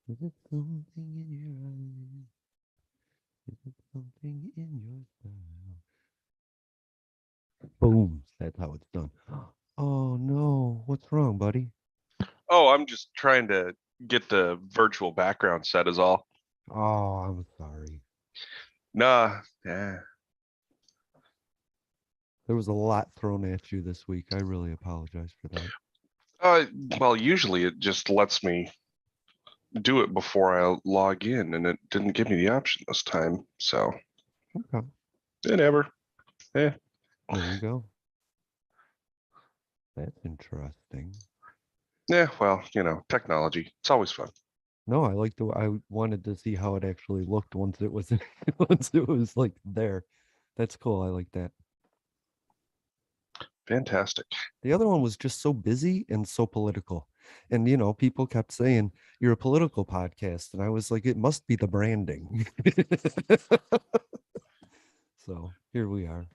Is it something in your eyes? Is it something in your style? Boom. That's how it's done. Oh no. What's wrong, buddy? Oh, I'm just trying to get the virtual background set is all. Oh, I'm sorry. Nah, yeah. There was a lot thrown at you this week. I really apologize for that. Uh, well, usually it just lets me do it before I log in, and it didn't give me the option this time. So, Okay. whatever. Yeah, There you go. That's interesting. yeah. Well, technology. It's always fun. No, I like the I wanted to see how it actually looked once it was once it was like there. That's cool. I like that. Fantastic. The other one was just so busy and so political. And people kept saying you're a political podcast and I was like it must be the branding. So, here we are.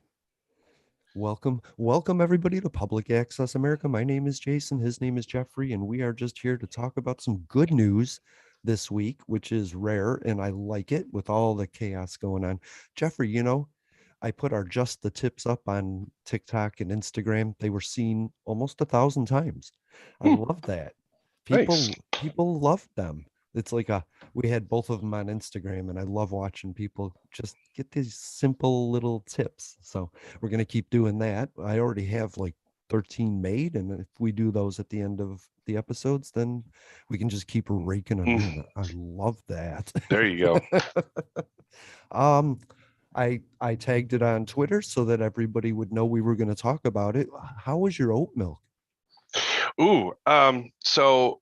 Welcome everybody to Public Access America. My name is Jason, his name is Jeffrey, and we are just here to talk about some good news this week, which is rare, and I like it with all the chaos going on. Jeffrey, I put our Just the Tips up on TikTok and Instagram. They were seen almost 1,000 times. I Hmm, love that. nice. People love them. It's like we had both of them on Instagram, and I love watching people just get these simple little tips. So we're going to keep doing that. I already have like 13 made, and if we do those at the end of the episodes, then we can just keep raking them Mm, in. I love that. there you go. um I tagged it on Twitter so that everybody would know we were going to talk about it. How was your oat milk? Ooh, so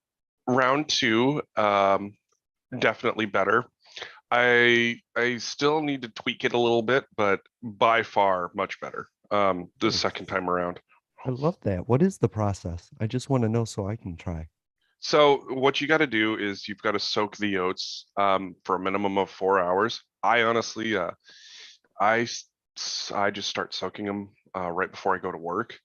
round two, definitely better. I still need to tweak it a little bit, but by far much better. The second Nice. time around. I love that. What is the process? I just want to know so I can try. So what you got to do is you've got to soak the oats for a minimum of 4 hours. I honestly, I I just start soaking them right before I go to work,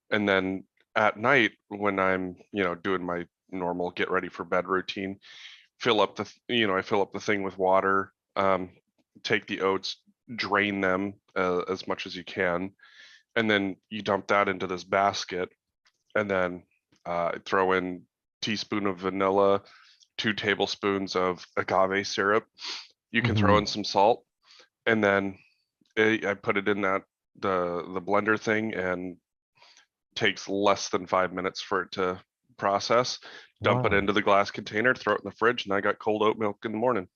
and then at night when I'm doing my normal get ready for bed routine, I fill up the thing with water, take the oats, drain them as much as you can, and then you dump that into this basket, and then throw in teaspoon of vanilla, 2 tablespoons of agave syrup. You can throw Hmm. in some salt, and then I put it in the blender thing, and takes less than 5 minutes for it to process. Dump it Wow. into the glass container, throw it in the fridge, and I got cold oat milk in the morning.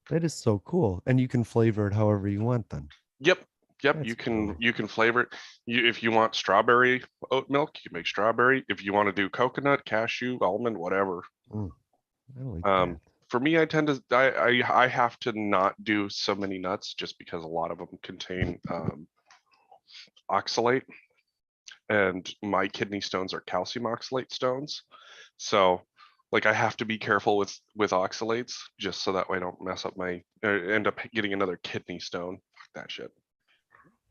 That is so cool. And you can flavor it however you want then. Yep, yep. You That's can cool. you can flavor it. If you want strawberry oat milk, you can make strawberry. If you want to do coconut, cashew, almond, whatever. Mm, I like Um, that. for me, I tend to I have to not do so many nuts just because a lot of them contain oxalate, and my kidney stones are calcium oxalate stones. So, like, I have to be careful with oxalates just so that way I don't mess up my end up getting another kidney stone. Fuck that shit.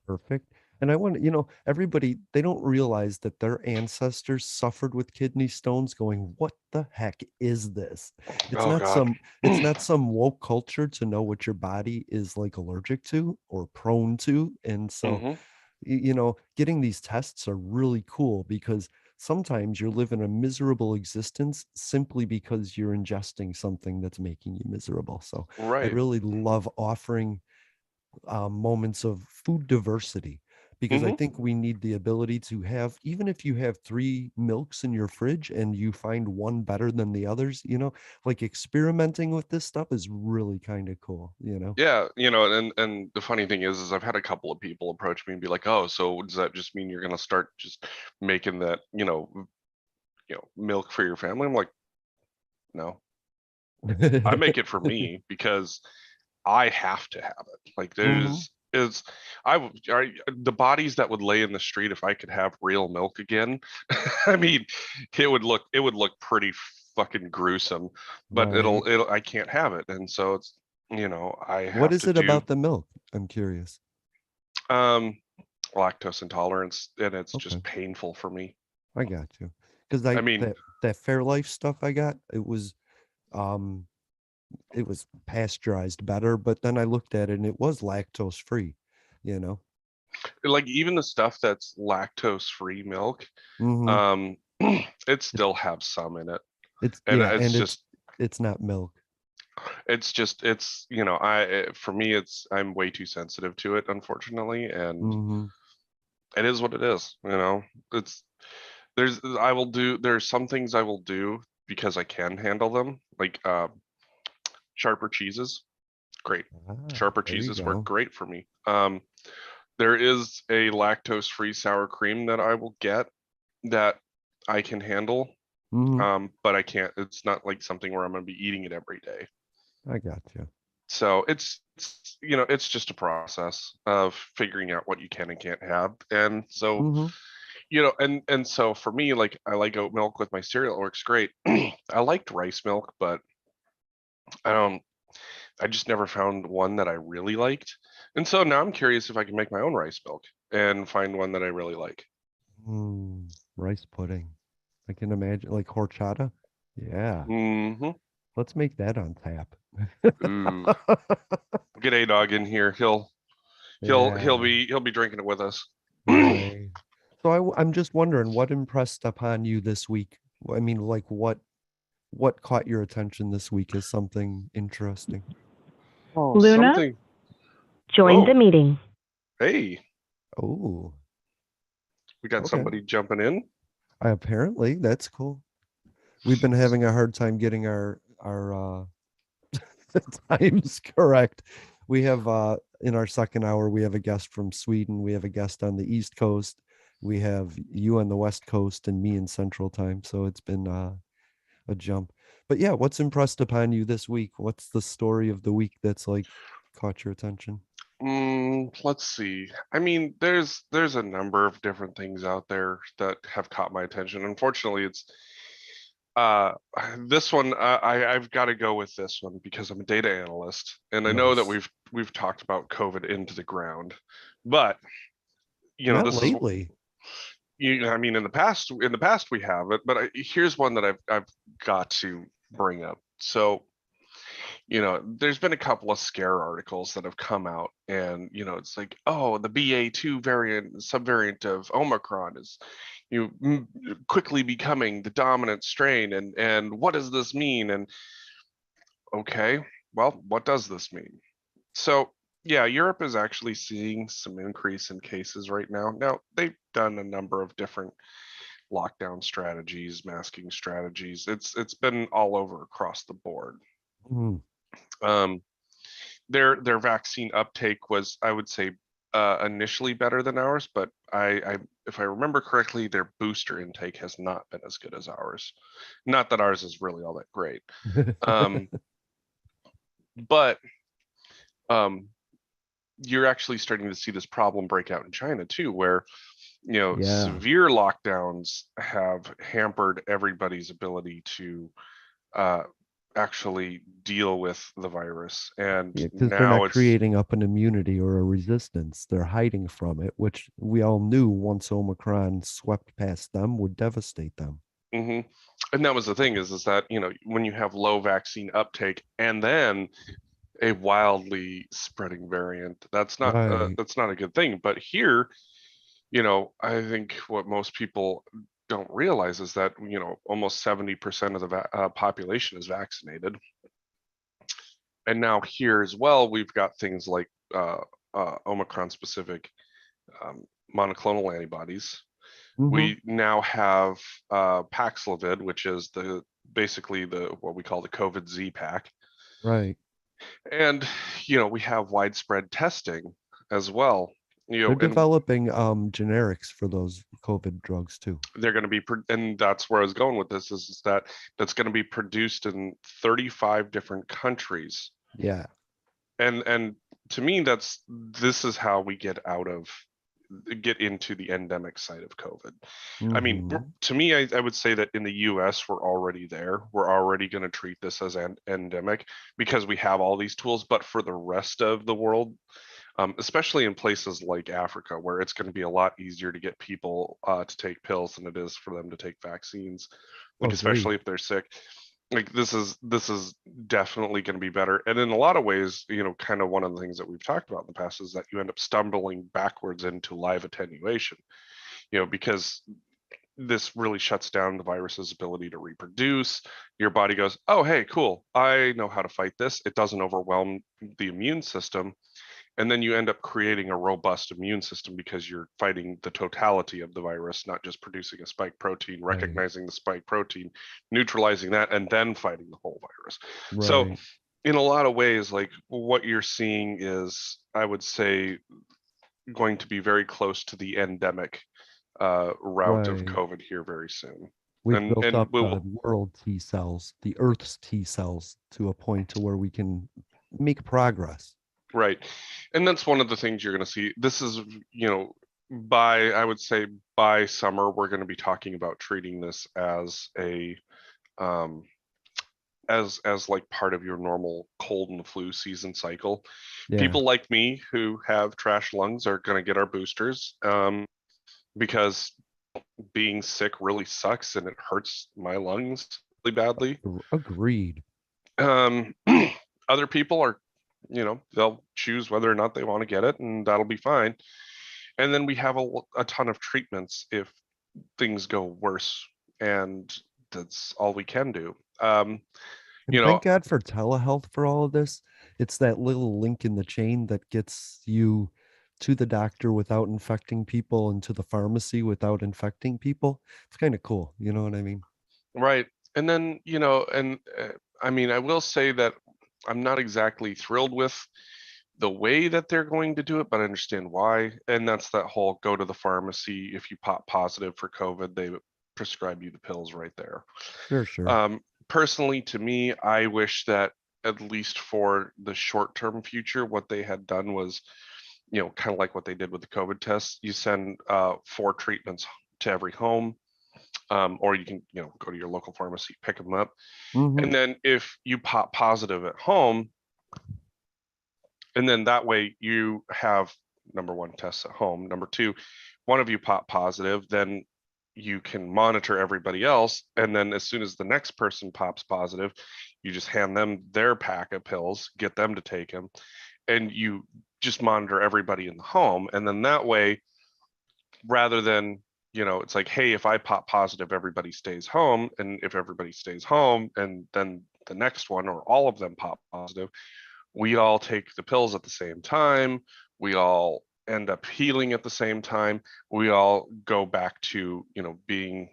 Perfect. And I want everybody, they don't realize that their ancestors suffered with kidney stones going, what the heck is this? It's Oh not God. some it's not some woke culture to know what your body is like allergic to or prone to. And so Hmm. getting these tests are really cool because sometimes you're living a miserable existence simply because you're ingesting something that's making you miserable. So I Right. really love offering moments of food diversity because I Hmm. think we need the ability to have, even if you have three milks in your fridge and you find one better than the others, like experimenting with this stuff is really kind of cool. Yeah, and the funny thing is I've had a couple of people approach me and be like, "Oh, so does that just mean you're gonna start just making that, milk for your family?" I'm like, "No, I make it for me because I have to have it. Like Hmm. there's is the bodies that would lay in the street if I could have real milk again. I mean, it would look pretty fucking gruesome, but Right. I can't have it, and so I What have is to it do about the milk? I'm curious. um lactose intolerance, and it's Okay. just painful for me. I got you. Because I I mean, that Fairlife stuff I got, it was um it was pasteurized better, but then I looked at it and it was lactose free, you know. Like even the stuff that's lactose free milk, Hmm. um, it still has some in it, It's and yeah, it's and just it's not milk. it's you know for me it's I'm way too sensitive to it, unfortunately, and Hmm. it is what it is. It's there's some things I will do because I can handle them, like sharper cheeses. Great. Ah, Sharper there you cheeses work go. great for me. There is a lactose-free sour cream that I will get that I can handle, Hmm. but I can't. It's not like something where I'm going to be eating it every day. I got you. So it's just a process of figuring out what you can and can't have. And so, Hmm. and so for me, like I like oat milk with my cereal, it works great. I liked rice milk, but I don't I just never found one that I really liked. And so now I'm curious if I can make my own rice milk and find one that I really like. Mm, rice pudding. I can imagine like horchata. Yeah, Hmm. let's make that on tap. Ooh, get A Dog in here. Yeah, He'll be drinking it with us. right. So I'm just wondering what impressed upon you this week? I mean, like what caught your attention this week as something interesting? Oh, Luna something. joined the Oh, meeting. hey, Oh, we got okay. somebody jumping in. Apparently, that's cool. We've been having a hard time getting our the times correct. We have in our second hour we have a guest from Sweden, we have a guest on the East Coast, we have you on the West Coast and me in Central Time. So it's been a jump. But yeah, what's impressed upon you this week? What's the story of the week that's like caught your attention? Let's see. I mean, there's a number of different things out there that have caught my attention. Unfortunately, it's uh this one I've got to go with this one because I'm a data analyst and I know that Nice. we've talked about COVID into the ground. But, Not this is lately. I mean in the past we have it, but here's one that I've got to bring up. So, there's been a couple of scare articles that have come out, and it's like, oh, the BA2 variant, subvariant of Omicron is quickly becoming the dominant strain, and what does this mean? And okay, well, what does this mean? So yeah, Europe is actually seeing some increase in cases right now. Now they've done a number of different lockdown strategies, masking strategies. It's been all over across the board. Mm, Um, their vaccine uptake was, I would say, initially better than ours, but if I remember correctly, their booster intake has not been as good as ours. Not that ours is really all that great, um, but um, you're actually starting to see this problem break out in China too, where yeah. severe lockdowns have hampered everybody's ability to uh, actually deal with the virus, and Yeah, because they're now not it's creating up an immunity or a resistance. They're hiding from it, which we all knew once Omicron swept past them would devastate them. hmm and that was the thing is that when you have low vaccine uptake and then a wildly spreading variant, Right. that's not a good thing. But here, I think what most people don't realize is that almost 70% of the population is vaccinated, and now here as well we've got things like Omicron specific um, monoclonal antibodies. Hmm. We now have Paxlovid, which is the basically the what we call the COVID Z pack, Right. and we have widespread testing as well. They're And developing generics for those COVID drugs too. they're going to be, and that's where I was going with this is that that's going to be produced in 35 different countries, Yeah. and to me this is how we get into the endemic side of COVID. I mean, Hmm. to me, I would say that in the US, we're already there. We're already going to treat this as an endemic because we have all these tools. But for the rest of the world, especially in places like Africa, where it's going to be a lot easier to get people to take pills than it is for them to take vaccines, like Agreed. especially if they're sick. Like this is definitely going to be better. And in a lot of ways, kind of one of the things that we've talked about in the past is that you end up stumbling backwards into live attenuation, because this really shuts down the virus's ability to reproduce. Your body goes, oh, hey, cool. I know how to fight this. It doesn't overwhelm the immune system. And then you end up creating a robust immune system because you're fighting the totality of the virus, not just producing a spike protein, Right. recognizing the spike protein, neutralizing that, and then fighting the whole virus. So, Right. in a lot of ways, like what you're seeing is, I would say, going to be very close to the endemic route of Right. COVID here very soon. We've And built and up we the will, world T cells, the Earth's T cells to a point to where we can make progress. right. And that's one of the things you're going to see. This is, you know, I would say by summer, we're going to be talking about treating this as a um, as like part of your normal cold and flu season cycle. Yeah, People like me who have trash lungs are going to get our boosters, because being sick really sucks and it hurts my lungs really badly. agreed. Um, Other people are, they'll choose whether or not they want to get it, and that'll be fine. And then we have a ton of treatments if things go worse, and that's all we can do. You And know, thank God for telehealth for all of this. It's that little link in the chain that gets you to the doctor without infecting people and to the pharmacy without infecting people. It's kind of cool. You know what I mean? right. And then, and I mean, I will say that I'm not exactly thrilled with the way that they're going to do it, but I understand why. And that's that whole go to the pharmacy. If you pop positive for COVID, they prescribe you the pills right there. Sure, sure. Um, Personally, to me, I wish that at least for the short term future, what they had done was, kind of like what they did with the COVID tests. You send 4 treatments to every home, or you can, go to your local pharmacy, pick them up. Mm-hmm. And then if you pop positive at home, and then that way you have number one, tests at home. Number two, one of you pop positive, then you can monitor everybody else. And then as soon as the next person pops positive, you just hand them their pack of pills, get them to take them, and you just monitor everybody in the home. And then that way, rather than, it's like, hey, if I pop positive, everybody stays home. And if everybody stays home and then the next one or all of them pop positive, we all take the pills at the same time. We all end up healing at the same time. We all go back to, being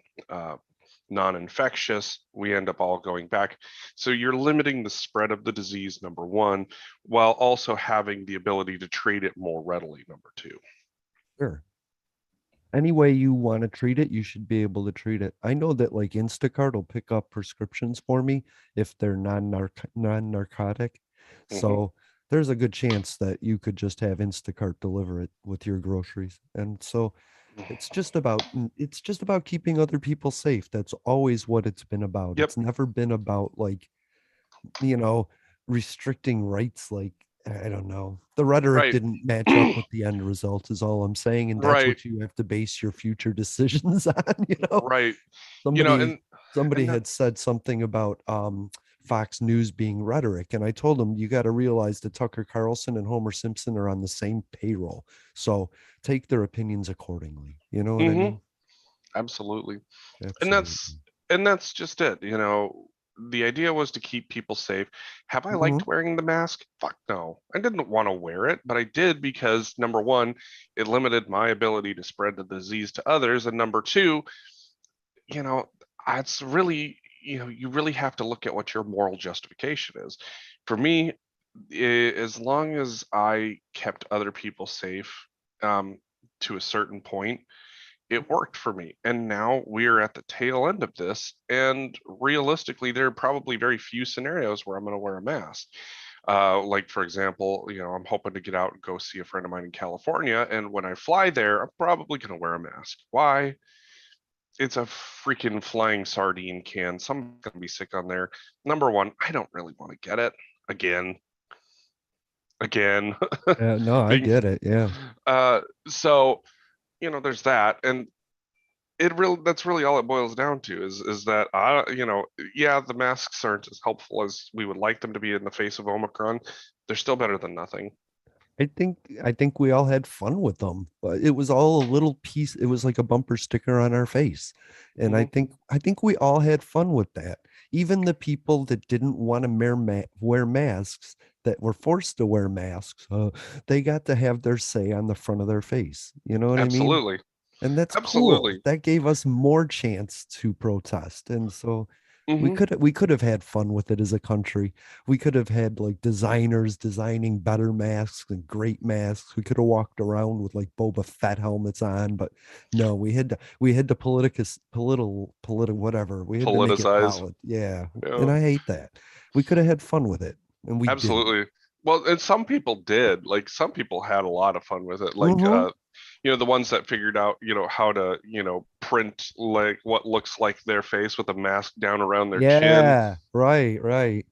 non-infectious. We end up all going back. So you're limiting the spread of the disease, number one, while also having the ability to treat it more readily, number two. Sure. Any way you want to treat it, you should be able to treat it. I know that like Instacart will pick up prescriptions for me if they're non-narcotic. Mm-hmm. So there's a good chance that you could just have Instacart deliver it with your groceries. And so it's just about keeping other people safe. That's always what it's been about. Yep. It's never been about like, you know, restricting rights. Like, I don't know. The rhetoric Right. didn't match up with the end result, is all I'm saying. And that's Right. what you have to base your future decisions on. Right. You know, Somebody and somebody and that, had said something about Fox News being rhetoric. And I told them, you got to realize that Tucker Carlson and Homer Simpson are on the same payroll. So take their opinions accordingly. You know what I mhm, mean? absolutely. And that's Absolutely. and that's just it. The idea was to keep people safe. Have I Hmm. liked wearing the mask? Fuck no. I didn't want to wear it, but I did because number one, it limited my ability to spread the disease to others. And number two, you know, it's really, you really have to look at what your moral justification is. For me, as long as I kept other people safe, um, to a certain point, it worked for me. And now we're at the tail end of this. And realistically, there are probably very few scenarios where I'm going to wear a mask. Like, for example, I'm hoping to get out and go see a friend of mine in California. And when I fly there, I'm probably going to wear a mask. Why? It's a freaking flying sardine can. Someone's going to be sick on there. Number one, I don't really want to get it again, again. No, I Being, get it. Yeah. uh, so, there's that. And that's really all it boils down to is that yeah, the masks aren't as helpful as we would like them to be in the face of Omicron. They're still better than nothing. I think we all had fun with them. But it was all a little piece. It was like a bumper sticker on our face. And I Hmm. think I think we all had fun with that. Even the people that didn't want to wear masks, that were forced to wear masks, they got to have their say on the front of their face. You know what I mean? Absolutely. And that's cool. Absolutely. That gave us more chance to protest. And so Hmm. we could have had fun with it as a country. We could have had like designers designing better masks and great masks. We could have walked around with like Boba Fett helmets on, but no, we had to political whatever. We had to make it Politicize. yeah. And Yeah. I hate that. We could have had fun with it and we didn't. Absolutely. Well, and some people did. Like some people had a lot of fun with it. Like Hmm. the ones that figured out, how to, print like what looks like their face with a mask down around their chin. Yeah, right. I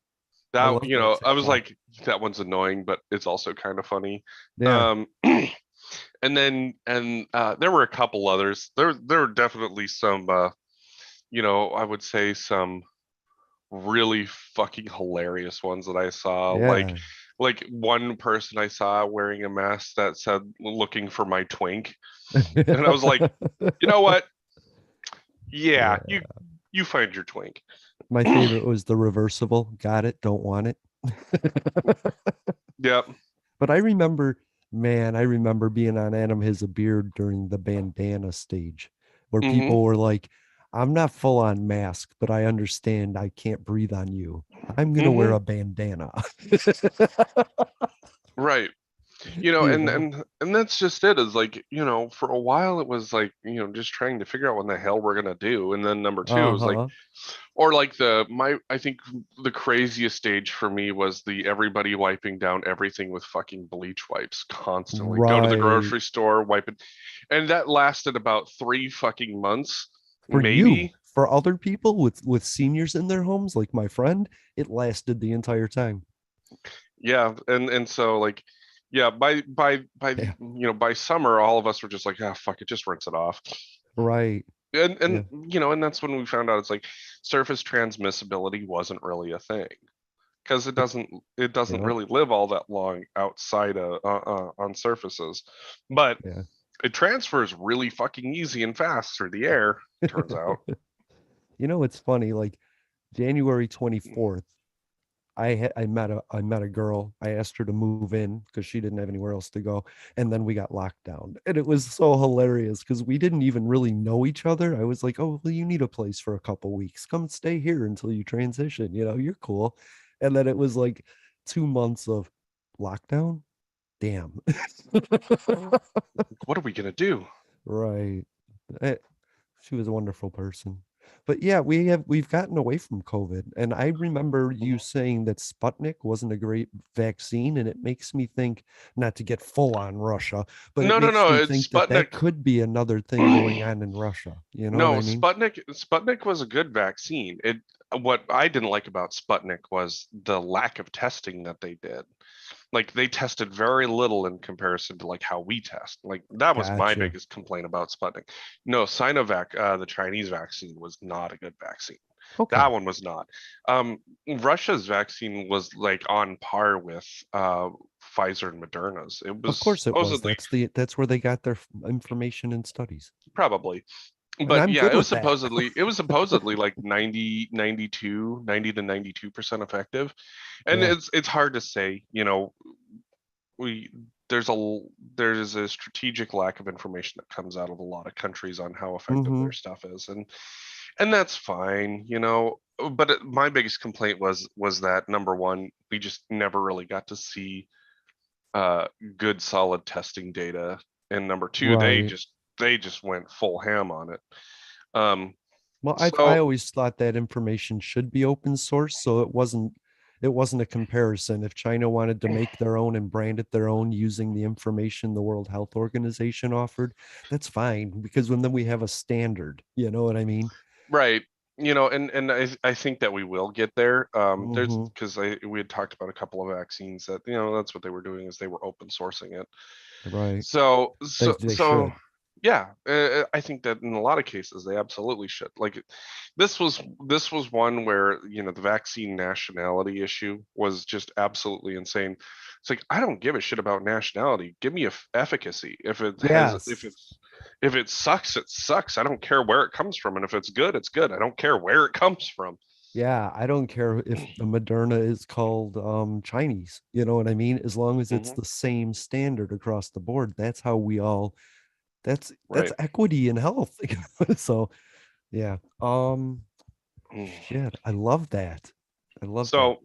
That, love that I was technique. like, that one's annoying, but it's also kind of funny. Yeah. Um, and there were a couple others. There were definitely some, I would say some really fucking hilarious ones that I saw. Yeah. Like one person I saw wearing a mask that said "looking for my twink," and I was like, you know what? Yeah, Yeah. you find your twink. My favorite was the reversible. Got it, don't want it. Yep. But I remember, man, I remember being on Adam Has a Beard during the bandana stage where Hmm. people were like, I'm not full on mask, but I understand I can't breathe on you. I'm gonna wear Hmm. a bandana. Right. You and know? and that's just it. Is like, for a while it was like, just trying to figure out what the hell we're gonna do. And then number two, it was like, Uh-huh. or like I think the craziest stage for me was the everybody wiping down everything with fucking bleach wipes constantly. Go to the Right. grocery store, wipe it. And that lasted about 3 fucking months, For you, maybe. for other people with seniors in their homes, like my friend, it lasted the entire time. Yeah. And so like, yeah, Yeah. by summer, all of us were just like, ah, fuck it, just rinse it off. Right. And Yeah. and that's when we found out it's like surface transmissibility wasn't really a thing because it It, doesn't yeah. really live all that long outside of on surfaces, but Yeah. it transfers really fucking easy and fast through the air, turns out. It's funny, like January 24th, I met a girl. I asked her to move in because she didn't have anywhere else to go. And then we got locked down. And it was so hilarious because we didn't even really know each other. I was like, oh, well, you need a place for a couple weeks. Come stay here until you transition. You're cool. And then it was like 2 months of lockdown. Damn. What are we gonna do? Right. Eh, she was a wonderful person. But yeah, we've gotten away from COVID. And I remember you saying that Sputnik wasn't a great vaccine, and it makes me think, not to get full on Russia, but it No, no, makes no. me It's think that that Sputnik. could be another thing going on in Russia. You know what No, I mean? Sputnik was a good vaccine. It What I didn't like about Sputnik was the lack of testing that they did. Like they tested very little in comparison to like how we test. Like that was my Gotcha. biggest complaint about Sputnik. No, Sinovac, the Chinese vaccine was not a good vaccine. That Okay. one was not. Um, Russia's vaccine was like on par with Pfizer and Moderna's. It Of was course it was. supposedly, That's where they got their information and studies. probably, And but I'm yeah, good with that. it was supposedly like 90 to 92% effective. And Yeah. it's hard to say, we there's a there's a strategic lack of information that comes out of a lot of countries on how effective Mm-hmm. their stuff is, and that's fine, but my biggest complaint was that number one, we just never really got to see uh good solid testing data, and number two, Right. they just went full ham on it. um Well, I so always thought that information should be open source, so it wasn't a comparison. If China wanted to make their own and brand it their own using the information the World Health Organization offered, that's fine because when then we have a standard, you know what I mean? right, and I think that we will get there. There's Hmm. because we had talked about a couple of vaccines that, that's what they were doing, is they were open sourcing it. Right. So They so they so should. Yeah, I think that in a lot of cases they absolutely should. Like this was one where, the vaccine nationality issue was just absolutely insane. It's like I don't give a shit about nationality. Give me a efficacy. Yes. If it sucks, it sucks. I don't care where it comes from, and if it's good, it's good. I don't care where it comes from. Yeah, I don't care if the Moderna is called Chinese, you know what I mean? As long as it's Hmm. the same standard across the board, that's how we all that's Right. equity in health. So yeah. Mm. Shit, I love that. I love that. So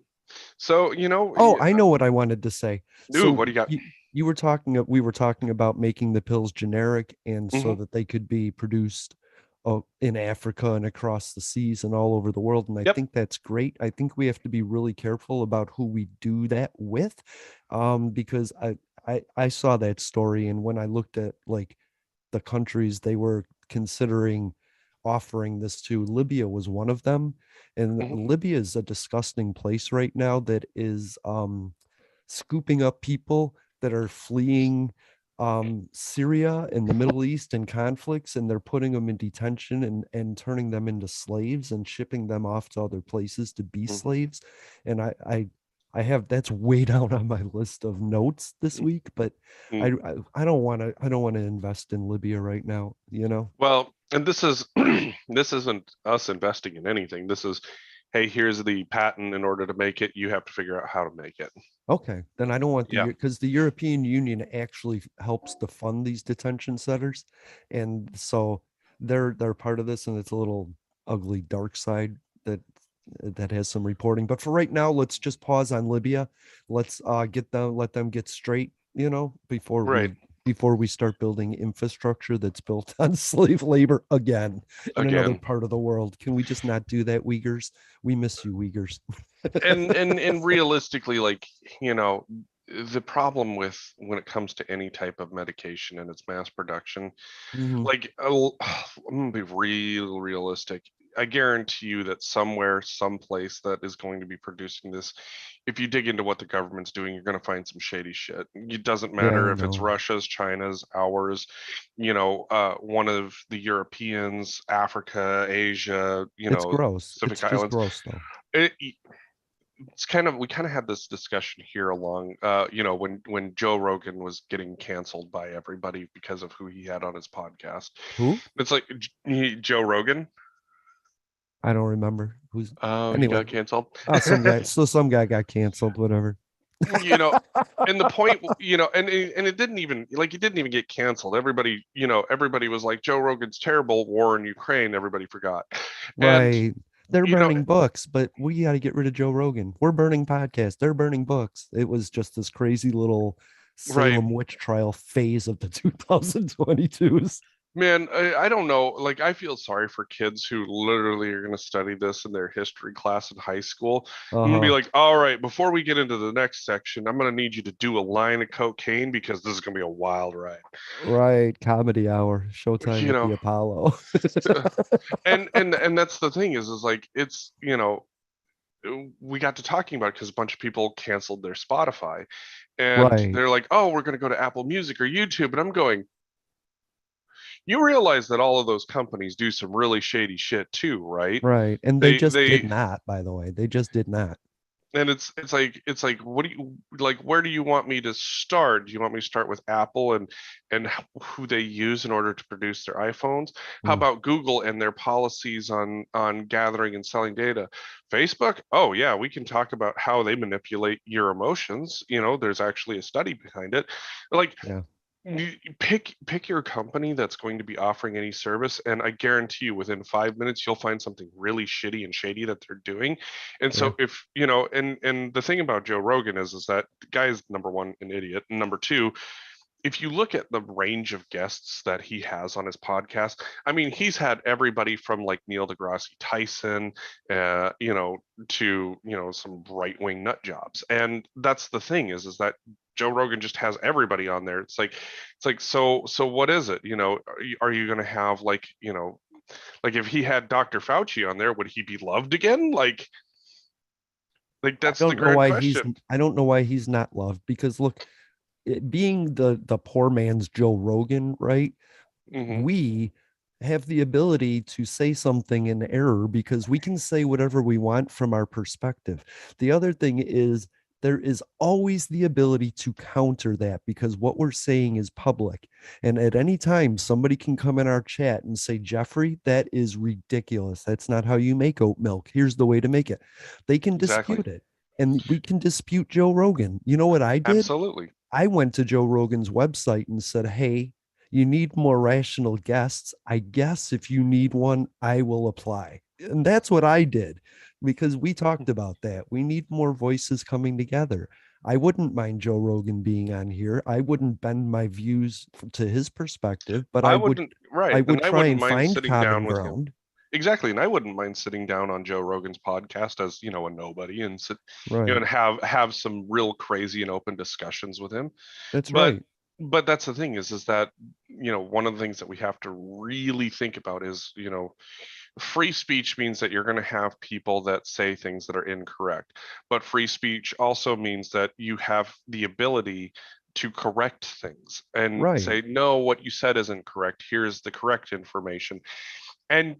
so Oh, I know what I wanted to say. ooh, So what do you got? you were talking we were talking about making the pills generic and so Hmm. that they could be produced in Africa and across the seas and all over the world. And I Yep. think that's great. I think we have to be really careful about who we do that with, because I saw that story, and when I looked at like the countries they were considering offering this to, Libya was one of them. And Hmm. Libya is a disgusting place right now that is scooping up people that are fleeing Syria and the Middle East and conflicts, and they're putting them in detention and turning them into slaves and shipping them off to other places to be Hmm. slaves. And I have that's way down on my list of notes this week, but I don't want to invest in Libya right now, you know. Well, and this is this isn't us investing in anything. This is, hey, here's the patent. In order to make it, you have to figure out how to make it. Okay, then I don't want the Yeah. because the European Union actually helps to fund these detention centers, and so they're part of this, and it's a little ugly dark side that has some reporting. But for right now, let's just pause on Libya. Let's let them get straight, you know, Right. before we start building infrastructure that's built on slave labor again in another Again. part of the world. Can we just not do that, Uyghurs? We miss you, Uyghurs. And realistically, like, you know, the problem with when it comes to any type of medication and its mass production, Hmm. like I'm gonna be real realistic. I guarantee you that somewhere, someplace that is going to be producing this, if you dig into what the government's doing, you're going to find some shady shit. It doesn't Yeah, matter I if it's know. Russia's, China's, ours, one of the Europeans, Africa, Asia, It's gross. It's Pacific just Islands. gross though. It, it's kind of, we kind of had this discussion here along, when Joe Rogan was getting canceled by everybody because of who he had on his podcast. Who? It's like Joe Rogan. I don't remember. Who's Oh, he anyway. got canceled. Oh, some guy. So some guy got canceled, whatever. you know and the point, and it didn't even get canceled. Everybody was like, Joe Rogan's terrible, war in Ukraine, everybody forgot. And Right. They're you know burning books, but we got to get rid of Joe Rogan. We're burning podcasts. They're burning books. It was just this crazy little right, Salem witch trial phase of the 2022s. man, I don't know, like, I feel sorry for kids who literally are going to study this in their history class in high school. I'm going to be Uh-huh. like, all right, before we get into the next section, I'm going to need you to do a line of cocaine because this is going to be a wild ride. Right. Comedy hour. Showtime you at the know Apollo. and that's the thing is like, it's, we got to talking about it because a bunch of people canceled their Spotify, and Right. they're like, oh, we're going to go to Apple Music or YouTube. And I'm going, you realize that all of those companies do some really shady shit too, right? Right. And they just did They not, by the way. They just did not. And it's like, what do you like, where do you want me to start? Do you want me to start with Apple and who they use in order to produce their iPhones? How Mm, about Google and their policies on gathering and selling data? Facebook? Oh yeah, we can talk about how they manipulate your emotions. There's actually a study behind it. Like, yeah. pick your company that's going to be offering any service, and I guarantee you within 5 minutes you'll find something really shitty and shady that they're doing. And Yeah. so, if and the thing about Joe Rogan is that the guy is, number one, an idiot, and number two, if you look at the range of guests that he has on his podcast, I mean, he's had everybody from like Neil deGrasse Tyson, to some right wing nut jobs. And that's the thing is that Joe Rogan just has everybody on there. It's like, so what is it? Are you going to have, like if he had Dr. Fauci on there, would he be loved again? Like I that's the don't know grand why he's question. I don't know why he's not loved because look, being the poor man's Joe Rogan, right? Hmm. we have the ability to say something in error because we can say whatever we want from our perspective. The other thing is there is always the ability to counter that because what we're saying is public. And at any time, somebody can come in our chat and say, Jeffrey, that is ridiculous. That's not how you make oat milk. Here's the way to make it. They can Exactly. dispute it. And we can dispute Joe Rogan. You know what I did? Absolutely. I went to Joe Rogan's website and said, hey, you need more rational guests. I guess if you need one, I will apply. And that's what I did because we talked about that. We need more voices coming together. I wouldn't mind Joe Rogan being on here. I wouldn't bend my views to his perspective, but I wouldn't, I right. would And I try wouldn't and mind find sitting common down with him. ground. Exactly. And I wouldn't mind sitting down on Joe Rogan's podcast as, a nobody and sit, Right. and have some real crazy and open discussions with him. That's But right. but that's the thing is that, one of the things that we have to really think about is, free speech means that you're going to have people that say things that are incorrect. But free speech also means that you have the ability to correct things and Right. say, no, what you said isn't correct. Here's the correct information. And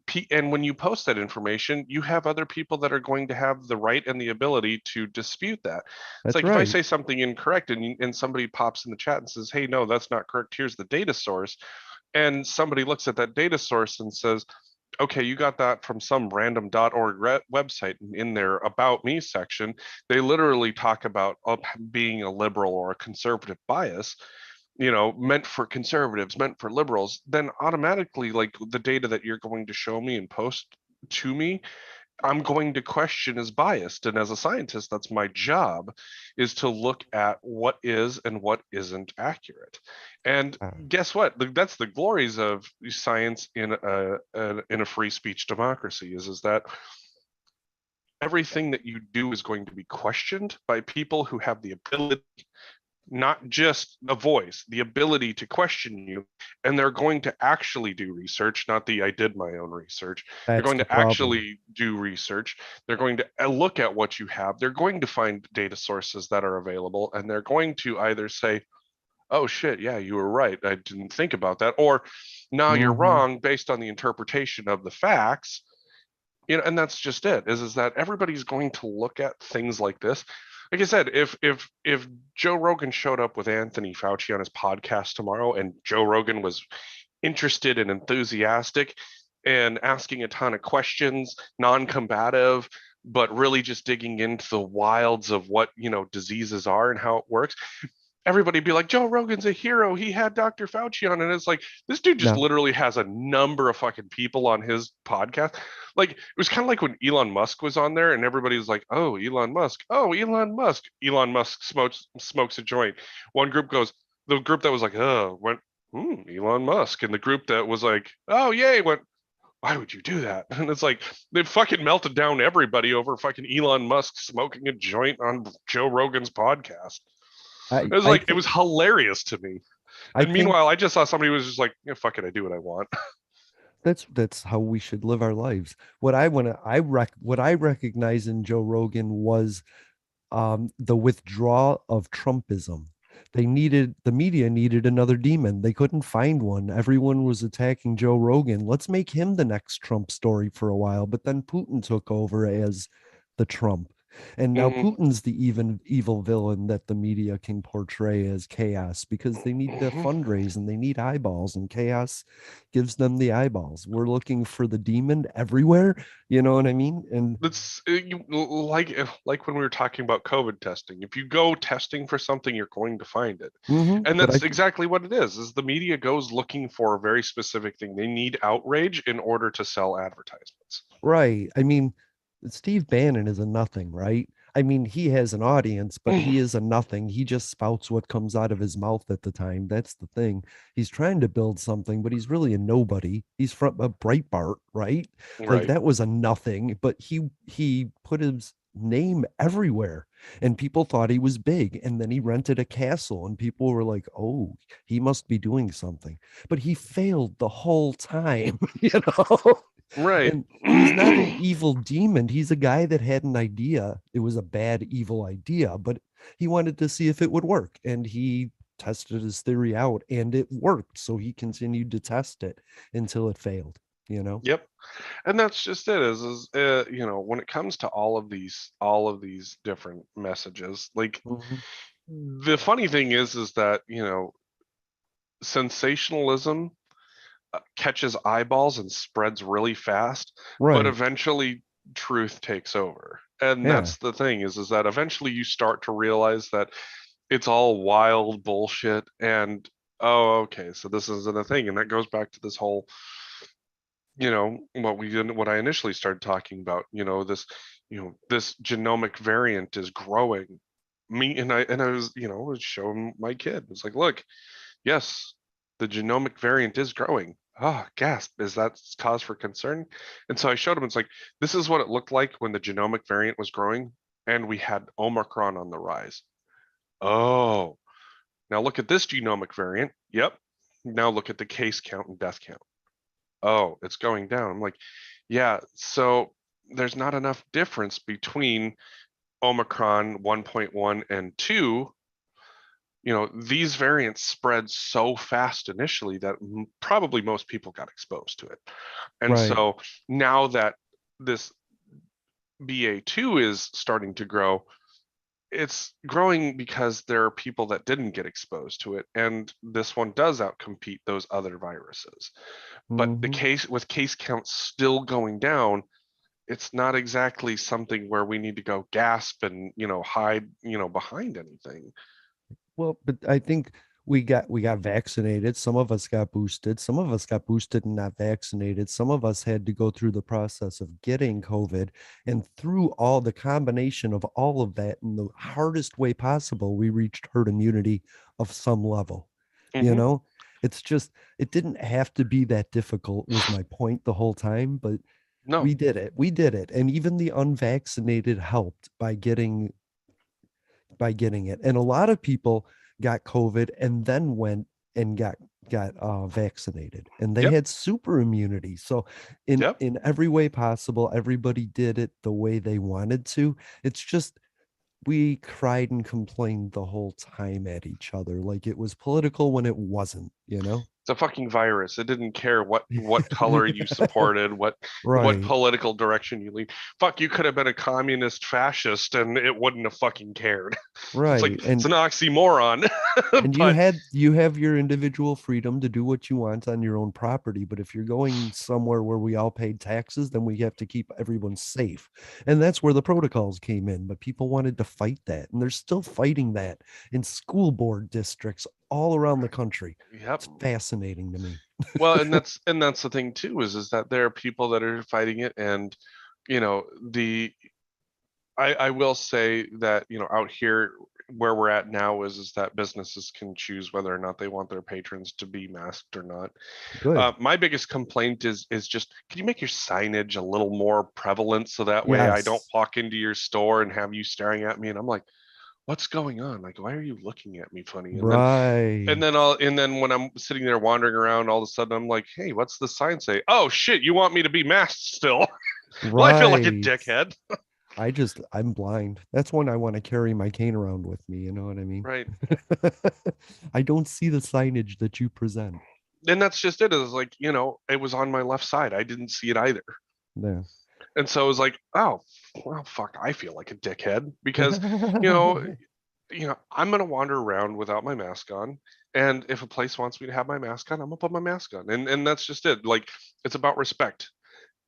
when you post that information, you have other people that are going to have the right and the ability to dispute that. It's That's like if I right. say something incorrect and somebody pops in the chat and says, hey, no, that's not correct, here's the data source, and somebody looks at that data source and says, okay, you got that from some random .org website. In their about me section, they literally talk about being a liberal or a conservative bias, meant for conservatives, meant for liberals. Then automatically, like, the data that you're going to show me and post to me, I'm going to question as biased. And as a scientist, that's my job, is to look at what is and what isn't accurate. And Uh, guess what? That's the glories of science in a free speech democracy, is that everything that you do is going to be questioned by people who have the ability, not just a voice, the ability to question you. And they're going to actually do research, not the I did my own research. They're that's going the to problem. actually do research. They're going to look at what you have. They're going to find data sources that are available. And they're going to either say, oh shit, yeah, you were right, I didn't think about that, or no, you're Mm-hmm. wrong based on the interpretation of the facts. And that's just it, is that everybody's going to look at things like this. Like I said, if Joe Rogan showed up with Anthony Fauci on his podcast tomorrow, and Joe Rogan was interested and enthusiastic and asking a ton of questions, non-combative, but really just digging into the wilds of what, diseases are and how it works, everybody be like, Joe Rogan's a hero. He had Dr. Fauci on. And it's like, this dude just No, literally has a number of fucking people on his podcast. Like, it was kind of like when Elon Musk was on there and everybody was like, oh, Elon Musk. Oh, Elon Musk. Elon Musk smokes a joint. One group goes, the group that was like, oh, went, Elon Musk. And the group that was like, oh, yay, went, why would you do that? And it's like they fucking melted down everybody over fucking Elon Musk smoking a joint on Joe Rogan's podcast. I It was I like it think was hilarious to me. I And think meanwhile, I just saw somebody who was just like, yeah, fuck it, I do what I want. that's how we should live our lives. What I recognize in Joe Rogan was the withdrawal of Trumpism. The media needed another demon. They couldn't find one. Everyone was attacking Joe Rogan. Let's make him the next Trump story for a while. But then Putin took over as the Trump. And now Mm-hmm. Putin's the even evil villain that the media can portray as chaos because they need to Mm-hmm. fundraise and they need eyeballs, and chaos gives them the eyeballs. We're looking for the demon everywhere. You know what I mean? And That's like when we were talking about COVID testing. If you go testing for something, you're going to find it, and but I that's exactly what it is. Is the media goes looking for a very specific thing. They need outrage in order to sell advertisements. right. I mean, Steve Bannon is a nothing, right? I mean, he has an audience, but he is a nothing. He just spouts what comes out of his mouth at the time. That's the thing. He's trying to build something, but he's really a nobody. He's from a Breitbart, right? Like Right. that was a nothing, but he put his name everywhere and people thought he was big. And then he rented a castle and people were like, "Oh, he must be doing something." But he failed the whole time, you know? Right. And he's not an evil demon. He's a guy that had an idea. It was a bad, evil idea, but he wanted to see if it would work. And he tested his theory out and it worked. So he continued to test it until it failed, you know? Yep. And that's just it when it comes to all of these different messages, like Mhm. the funny thing is that sensationalism catches eyeballs and spreads really fast, but Right. eventually truth takes over. And Yeah. that's the thing is that eventually you start to realize that it's all wild bullshit. And oh, okay, so this isn't a thing. And that goes back to this whole, what I initially started talking about, this genomic variant is growing. I was showing my kid. It's like, look, yes, the genomic variant is growing. Ah, oh, gasp. Is that cause for concern? And so I showed him, it's like, this is what it looked like when the genomic variant was growing and we had Omicron on the rise. Oh, now look at this genomic variant. Yep. Now look at the case count and death count. Oh, it's going down. I'm like, yeah, so there's not enough difference between Omicron 1.1 and 2. These variants spread so fast initially that probably most people got exposed to it. And Right. so now that this BA2 is starting to grow, it's growing because there are people that didn't get exposed to it. And this one does outcompete those other viruses. But the Hmm. case with case counts still going down, it's not exactly something where we need to go gasp and, hide, behind anything. Well, but I think we got vaccinated. Some of us got boosted. Some of us got boosted and not vaccinated. Some of us had to go through the process of getting COVID. And through all the combination of all of that in the hardest way possible, we reached herd immunity of some level. You Hmm. know, it's just it didn't have to be that difficult, was my point the whole time, but No. we did it. We did it. And even the unvaccinated helped by getting it. And a lot of people got COVID and then went and got vaccinated, and they Yep. had super immunity. So in Yep. in every way possible, everybody did it the way they wanted to. It's just we cried and complained the whole time at each other like it was political when it wasn't, you know? It's a fucking virus. It didn't care what color you supported, what Right, political direction you lean. Fuck, you could have been a communist fascist and it wouldn't have fucking cared. So it's like right. it's And an oxymoron. and you But had you have your individual freedom to do what you want on your own property, but if you're going somewhere where we all paid taxes, then we have to keep everyone safe. And that's where the protocols came in, but people wanted to fight that, and they're still fighting that in school board districts all around the country. yep. It's fascinating to me. Well, and that's the thing too is that there are people that are fighting it, and the I will say that out here where we're at now is that businesses can choose whether or not they want their patrons to be masked or not. Good. My biggest complaint is just, can you make your signage a little more prevalent so that way I don't Yes. walk into your store and have you staring at me and I'm like, what's going on? Like, why are you looking at me funny? And then and Right. then I'll and then when I'm sitting there wandering around, all of a sudden I'm like, hey, what's the sign say? Oh shit, you want me to be masked still? Well, I feel like a Right. dickhead. I'm blind. That's when I want to carry my cane around with me. You know what I mean? Right. I don't see the signage that you present. And that's just it. Is like, it was on my left side. I didn't see it either. Yeah. And so it was like, oh, well, fuck, I feel like a dickhead because, you know, I'm gonna wander around without my mask on. And if a place wants me to have my mask on, I'm gonna put my mask on. And that's just it. Like, it's about respect.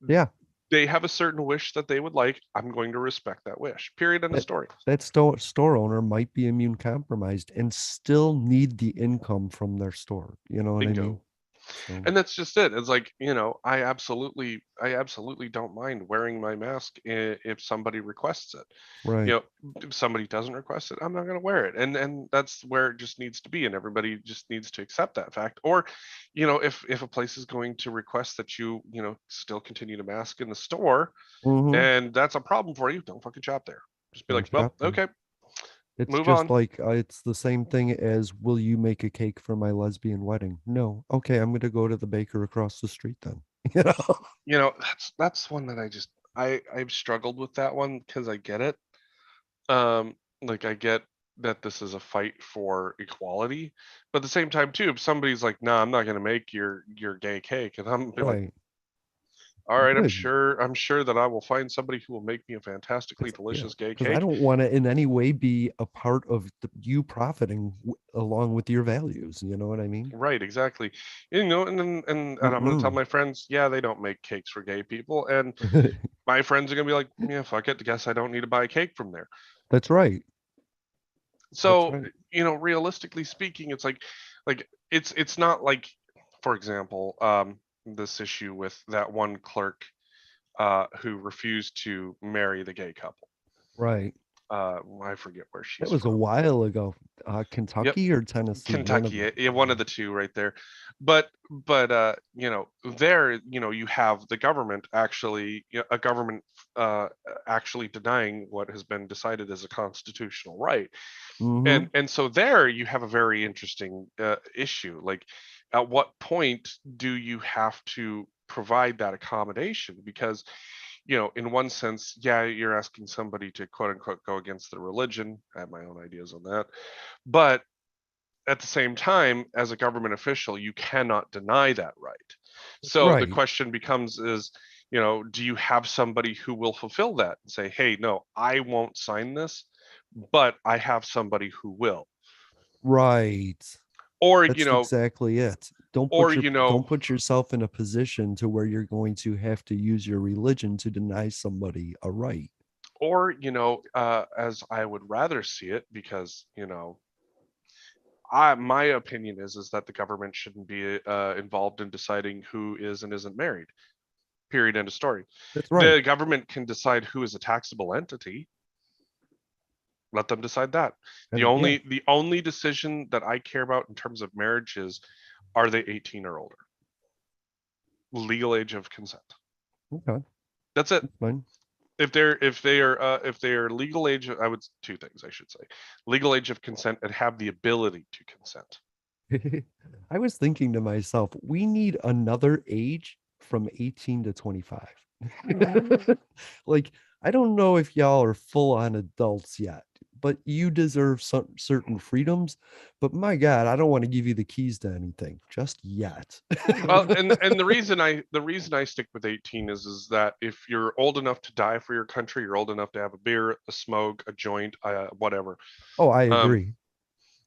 Yeah. They have a certain wish that they would like. I'm going to respect that wish. Period. End of That story. that store owner might be immune compromised and still need the income from their store. You know what I mean? Bingo. So And that's just it. It's like, I absolutely don't mind wearing my mask if somebody requests it. right. If somebody doesn't request it, I'm not going to wear it. And that's where it just needs to be, and everybody just needs to accept that fact. Or, if a place is going to request that you still continue to mask in the store, Mm-hmm. and that's a problem for you, don't fucking shop there. Just be Don't like, well, shop there. okay, It's move just on. like it's the same thing as will you make a cake for my lesbian wedding? No. Okay, I'm gonna go to the baker across the street then. You know? That's one that I've struggled with that one because I get it. Like I get that this is a fight for equality. But at the same time too, if somebody's like, "Nah, I'm not going to make your gay cake," and I'm be like, Right. "All right, Good. I'm sure that I will find somebody who will make me a fantastically Yeah. delicious gay Because I cake." don't want to in any way be a part of you profiting along with your values. You know what I mean? Right, exactly. You know, and I'm gonna tell Mm-mm. my friends, yeah, they don't make cakes for gay people, and my friends are gonna be like, yeah, fuck it, guess I don't need to buy a cake from there. That's right. That's So, right. realistically speaking, like it's not like, for example, this issue with that one clerk who refused to marry the gay couple. Right. I forget where That she's was a from. while ago. Yep, Kentucky or Tennessee, one of Kentucky, them. one of the two right there. But there, you have the government actually, a government uh actually denying what has been decided as a constitutional right. Mm-hmm. And so there you have a very interesting issue. Like, at what point do you have to provide that accommodation? Because, in one sense, yeah, you're asking somebody to quote unquote go against their religion. I have my own ideas on that. But at the same time, as a government official, you cannot deny that right. That's So the right. question becomes is, do you have somebody who will fulfill that and say, hey, no, I won't sign this, but I have somebody who will? Right. Or, That's exactly it. or, Don't put yourself in a position to where you're going to have to use your religion to deny somebody a right. as I would rather see it, because, my opinion is that the government shouldn't be involved in deciding who is and isn't married. Period. End of story. That's right. The government can decide who is a taxable entity. Let them decide that. The And yeah, only the only decision that I care about in terms of marriage is, are they 18 or older? Legal age of consent. okay, That's it. that's fine. If they are legal age, I would, two things I should say: legal age of consent and have the ability to consent. I was thinking to myself, we need another age from 18 to 25. Like, I don't know if y'all are full on adults yet, but you deserve some certain freedoms. But my God, I don't want to give you the keys to anything just yet. Well, and the reason I stick with 18 is that if you're old enough to die for your country, you're old enough to have a beer, a smoke, a joint, whatever. Oh, I Um, agree.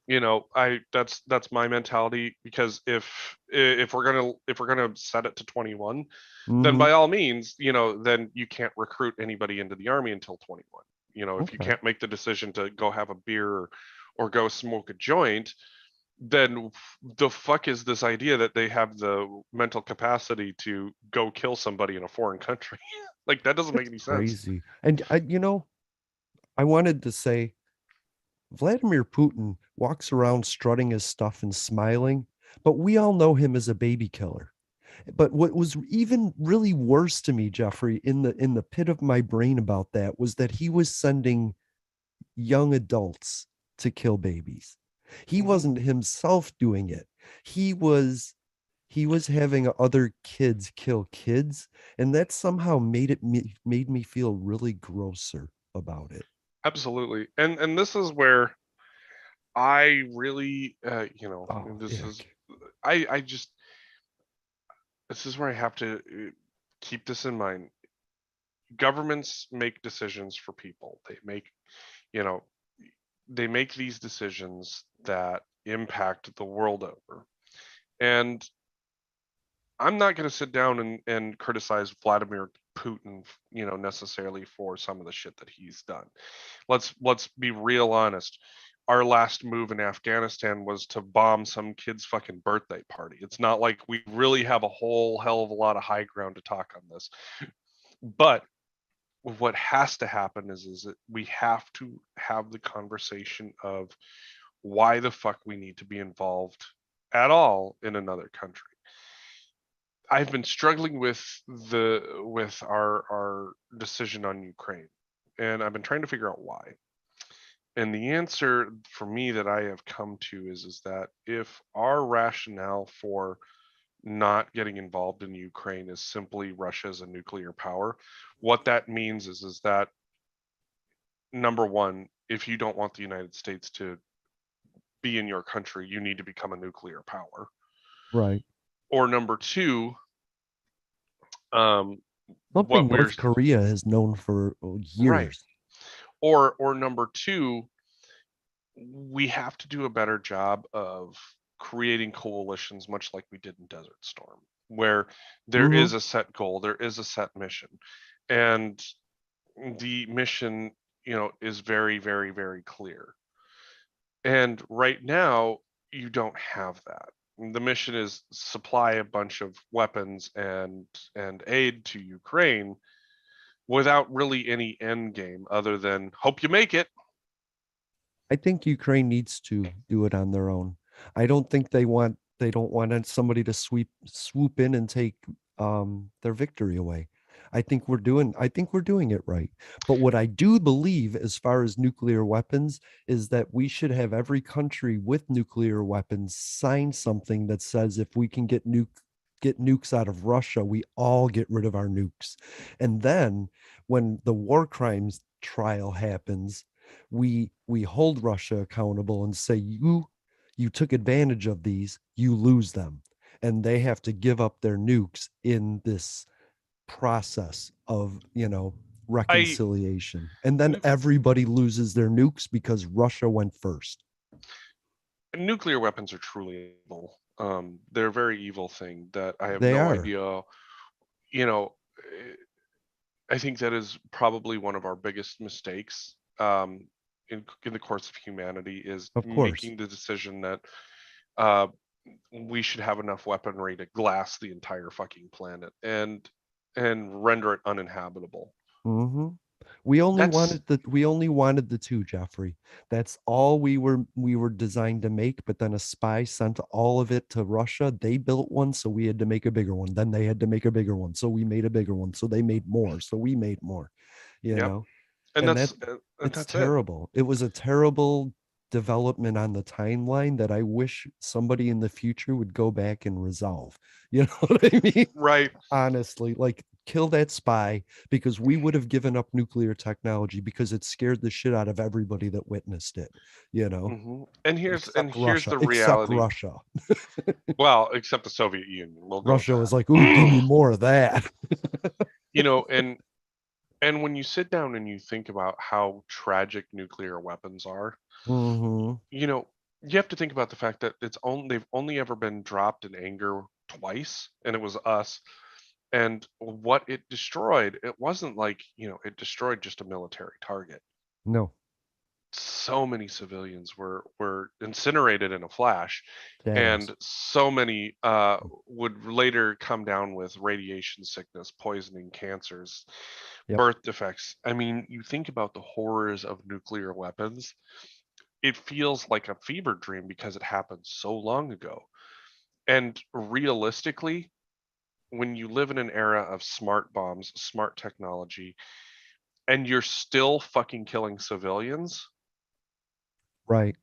I that's my mentality, because if we're gonna set it to 21, then Hmm. by all means, then you can't recruit anybody into the army until 21. If you Okay. can't make the decision to go have a beer, or go smoke a joint, then the fuck is this idea that they have the mental capacity to go kill somebody in a foreign country? Like, that doesn't make That's any sense. crazy. And I wanted to say Vladimir Putin walks around strutting his stuff and smiling, but we all know him as a baby killer. But what was even really worse to me, Jeffrey, in the pit of my brain about that was that he was sending young adults to kill babies. He Mhm. wasn't himself doing it. He was he was having other kids kill kids, and that somehow made me feel really grosser about it. Absolutely. And this is where I really, Oh, this is, ick. I just, this is where I have to keep this in mind. Governments make decisions for people. You know, they make these decisions that impact the world over. And I'm not going to sit down and criticize Vladimir Putin, necessarily for some of the shit that he's done. Let's be real honest. Our last move in Afghanistan was to bomb some kid's fucking birthday party. It's not like we really have a whole hell of a lot of high ground to talk on this. But what has to happen is that we have to have the conversation of why the fuck we need to be involved at all in another country. I've been struggling with our decision on Ukraine, and I've been trying to figure out why. And the answer for me that I have come to is that if our rationale for not getting involved in Ukraine is simply Russia as a nuclear power, what that means is that, number one, if you don't want the United States to be in your country, you need to become a nuclear power. Right. Or number two, um, Something what we're North Korea has known for right. years. Or number two, we have to do a better job of creating coalitions, much like we did in Desert Storm, where there Hmm. is a set goal, there is a set mission, and the mission, is very, very, very clear. And right now, you don't have that. The mission is supply a bunch of weapons and aid to Ukraine without really any end game other than hope you make it. I think Ukraine needs to do it on their own. I don't think they don't want somebody to swoop in and take their victory away. I think we're doing it right. But what I do believe as far as nuclear weapons is that we should have every country with nuclear weapons sign something that says if we can get nukes out of Russia, we all get rid of our nukes. And then when the war crimes trial happens, we hold Russia accountable and say you took advantage of these, you lose them, and they have to give up their nukes in this process of I reconciliation, and then everybody loses their nukes because Russia went first. Nuclear weapons are truly evil. They're a very evil thing that I have They no are, idea. You know, I think that is probably one of our biggest mistakes, in the course of humanity, is of course. making the decision that uh, we should have enough weaponry to glass the entire fucking planet and render it uninhabitable. Hmm. That's We only wanted the two, Jeffrey. That's all we were designed to make. But then a spy sent all of it to Russia. They built one, so we had to make a bigger one. Then they had to make a bigger one, so we made a bigger one. So they made more, so we made more. You yep, know, and and that it's that's it. terrible. It was a terrible development on the timeline that I wish somebody in the future would go back and resolve. You know what I mean? Right. Honestly, like kill that spy, because we would have given up nuclear technology because it scared the shit out of everybody that witnessed it, you know, And here's the except reality. Russia. Well, except the Soviet Union, we'll go with Russia was that. like, ooh, give me more of that. you know, and when you sit down and you think about how tragic nuclear weapons are, Hmm. you know, you have to think about the fact that they've only ever been dropped in anger twice, and it was us. And what it destroyed, it wasn't like, it destroyed just a military target. No, So many civilians were incinerated in a flash, that is. and so many would later come down with radiation sickness, poisoning, cancers, Yep. birth defects. I mean, you think about the horrors of nuclear weapons, it feels like a fever dream because it happened so long ago. And realistically, when you live in an era of smart bombs, smart technology, and you're still fucking killing civilians, Right.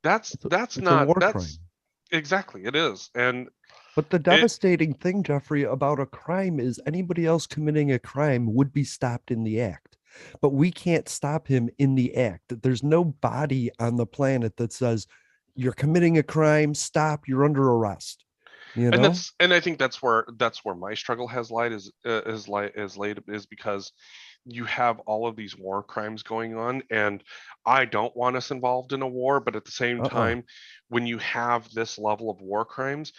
that's It's a not war crime. that's exactly it is. And But the it devastating thing, Jeffrey, about a crime is anybody else committing a crime would be stopped in the act. But we can't stop him in the act. There's no body on the planet that says, you're committing a crime, stop, you're under arrest. You and know? I think that's where my struggle has lied is laid is because you have all of these war crimes going on, and I don't want us involved in a war, but at the same Uh-uh. time, when you have this level of war crimes,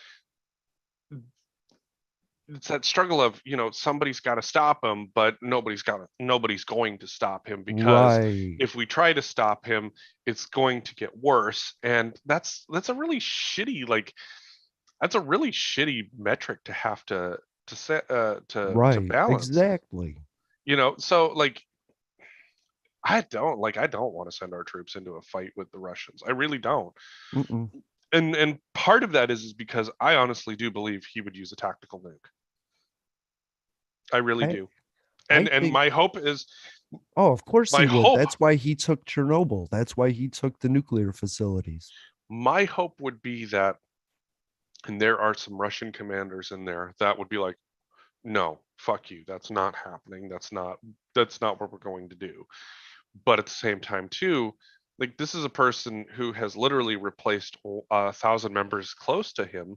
it's that struggle of, somebody's got to stop him, but nobody's going to stop him, because Right. if we try to stop him, it's going to get worse. And that's a really shitty, like, that's a really shitty metric to have to set to Right. balance. Exactly. So, like, I don't want to send our troops into a fight with the Russians. I really don't. Mm-mm. And part of that is because I honestly do believe he would use a tactical nuke. I really I do. I And think, my hope is oh, of course my he would. hope That's why he took Chernobyl. That's why he took the nuclear facilities. my hope would be that, and there are some Russian commanders in there that would be like, no, fuck you, that's not happening, that's not what we're going to do. But at the same time, too, like this is a person who has literally replaced 1,000 members close to him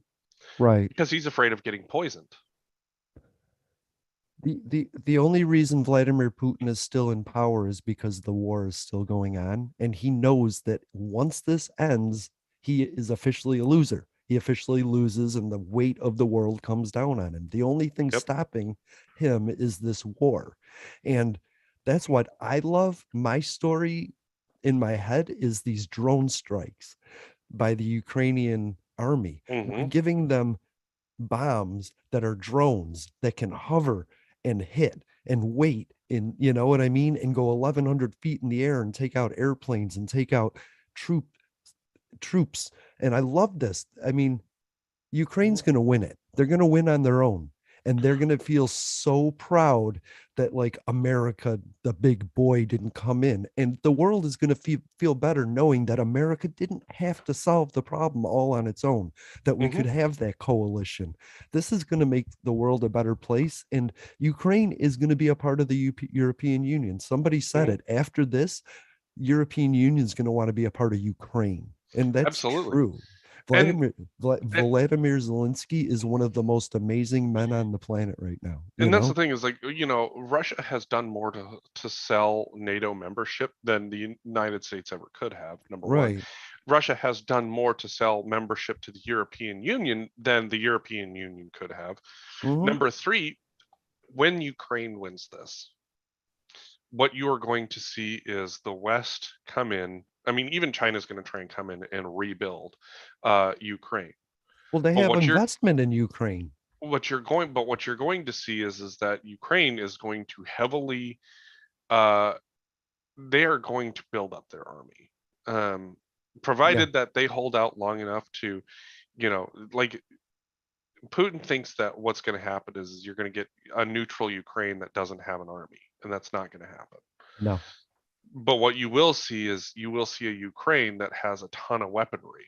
Right. because he's afraid of getting poisoned. The only reason Vladimir Putin is still in power is because the war is still going on, and he knows that once this ends, he is officially a loser. He officially loses, and the weight of the world comes down on him. The only thing Yep. stopping him is this war, and that's what I love. My story in my head is these drone strikes by the Ukrainian army. We're Hmm. giving them bombs that are drones that can hover and hit and wait in, you know what I mean, and go 1,100 feet in the air and take out airplanes and take out troop troops. And I love this. I mean, Ukraine's going to win it. They're going to win on their own. And they're going to feel so proud that, like, America, the big boy, didn't come in. And the world is going to feel better knowing that America didn't have to solve the problem all on its own, that we Hmm. could have that coalition. This is going to make the world a better place. And Ukraine is going to be a part of the European Union. Somebody said Hmm. it. After this, European Union is going to want to be a part of Ukraine. And that's Absolutely. true. And, and Vladimir Zelensky is one of the most amazing men on the planet right now, you and that's the know? thing is like, Russia has done more to sell NATO membership than the United States ever could have. Number one, Right. Russia has done more to sell membership to the European Union than the European Union could have. Mm-hmm. Number three, when Ukraine wins this, what you are going to see is the West come in. I mean, even China's going to try and come in and rebuild Ukraine. Well, they But have investment in Ukraine. what you're going to see is that Ukraine is going to heavily uh, they are going to build up their army, Yeah. provided that they hold out long enough to, like Putin thinks that what's going to happen is you're going to get a neutral Ukraine that doesn't have an army, and that's not going to happen. No. But what you will see is you will see a Ukraine that has a ton of weaponry.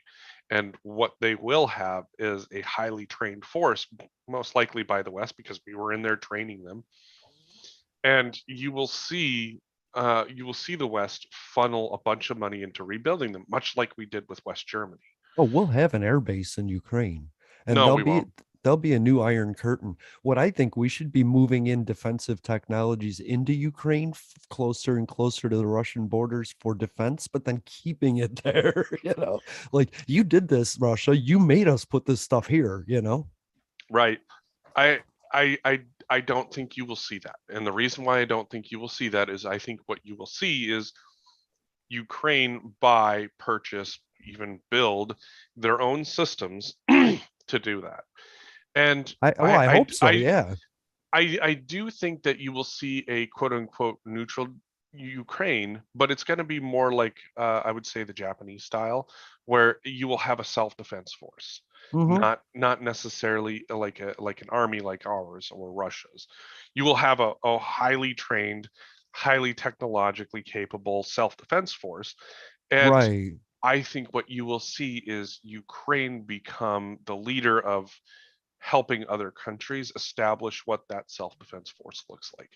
And what they will have is a highly trained force, most likely by the West, because we were in there training them. And you will see the West funnel a bunch of money into rebuilding them, much like we did with West Germany. Oh, we'll have an air base in Ukraine, and No, we won't. there'll be a new Iron Curtain. What I think we should be moving in defensive technologies into Ukraine, closer and closer to the Russian borders for defense, but then keeping it there, you know? Like, you did this, Russia. You made us put this stuff here, you know? Right. I I I I don't think you will see that. And the reason why I don't think you will see that is I think what you will see is Ukraine buy, purchase, even build their own systems to do that. And I I I hope so, I yeah. I do think that you will see a quote unquote neutral Ukraine, but it's going to be more like I would say the Japanese style, where you will have a self-defense force, Mm-hmm. not necessarily like an army like ours or Russia's. You will have a highly trained, highly technologically capable self-defense force, and Right. I think what you will see is Ukraine become the leader of helping other countries establish what that self-defense force looks like.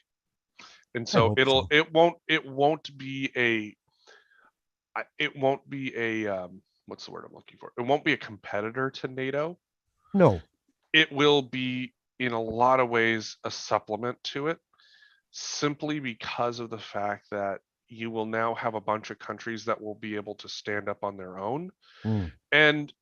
And I so hope so. it won't be a what's the word I'm looking for? It won't be a competitor to NATO. No. It will be in a lot of ways a supplement to it, simply because of the fact that you will now have a bunch of countries that will be able to stand up on their own. Mm. And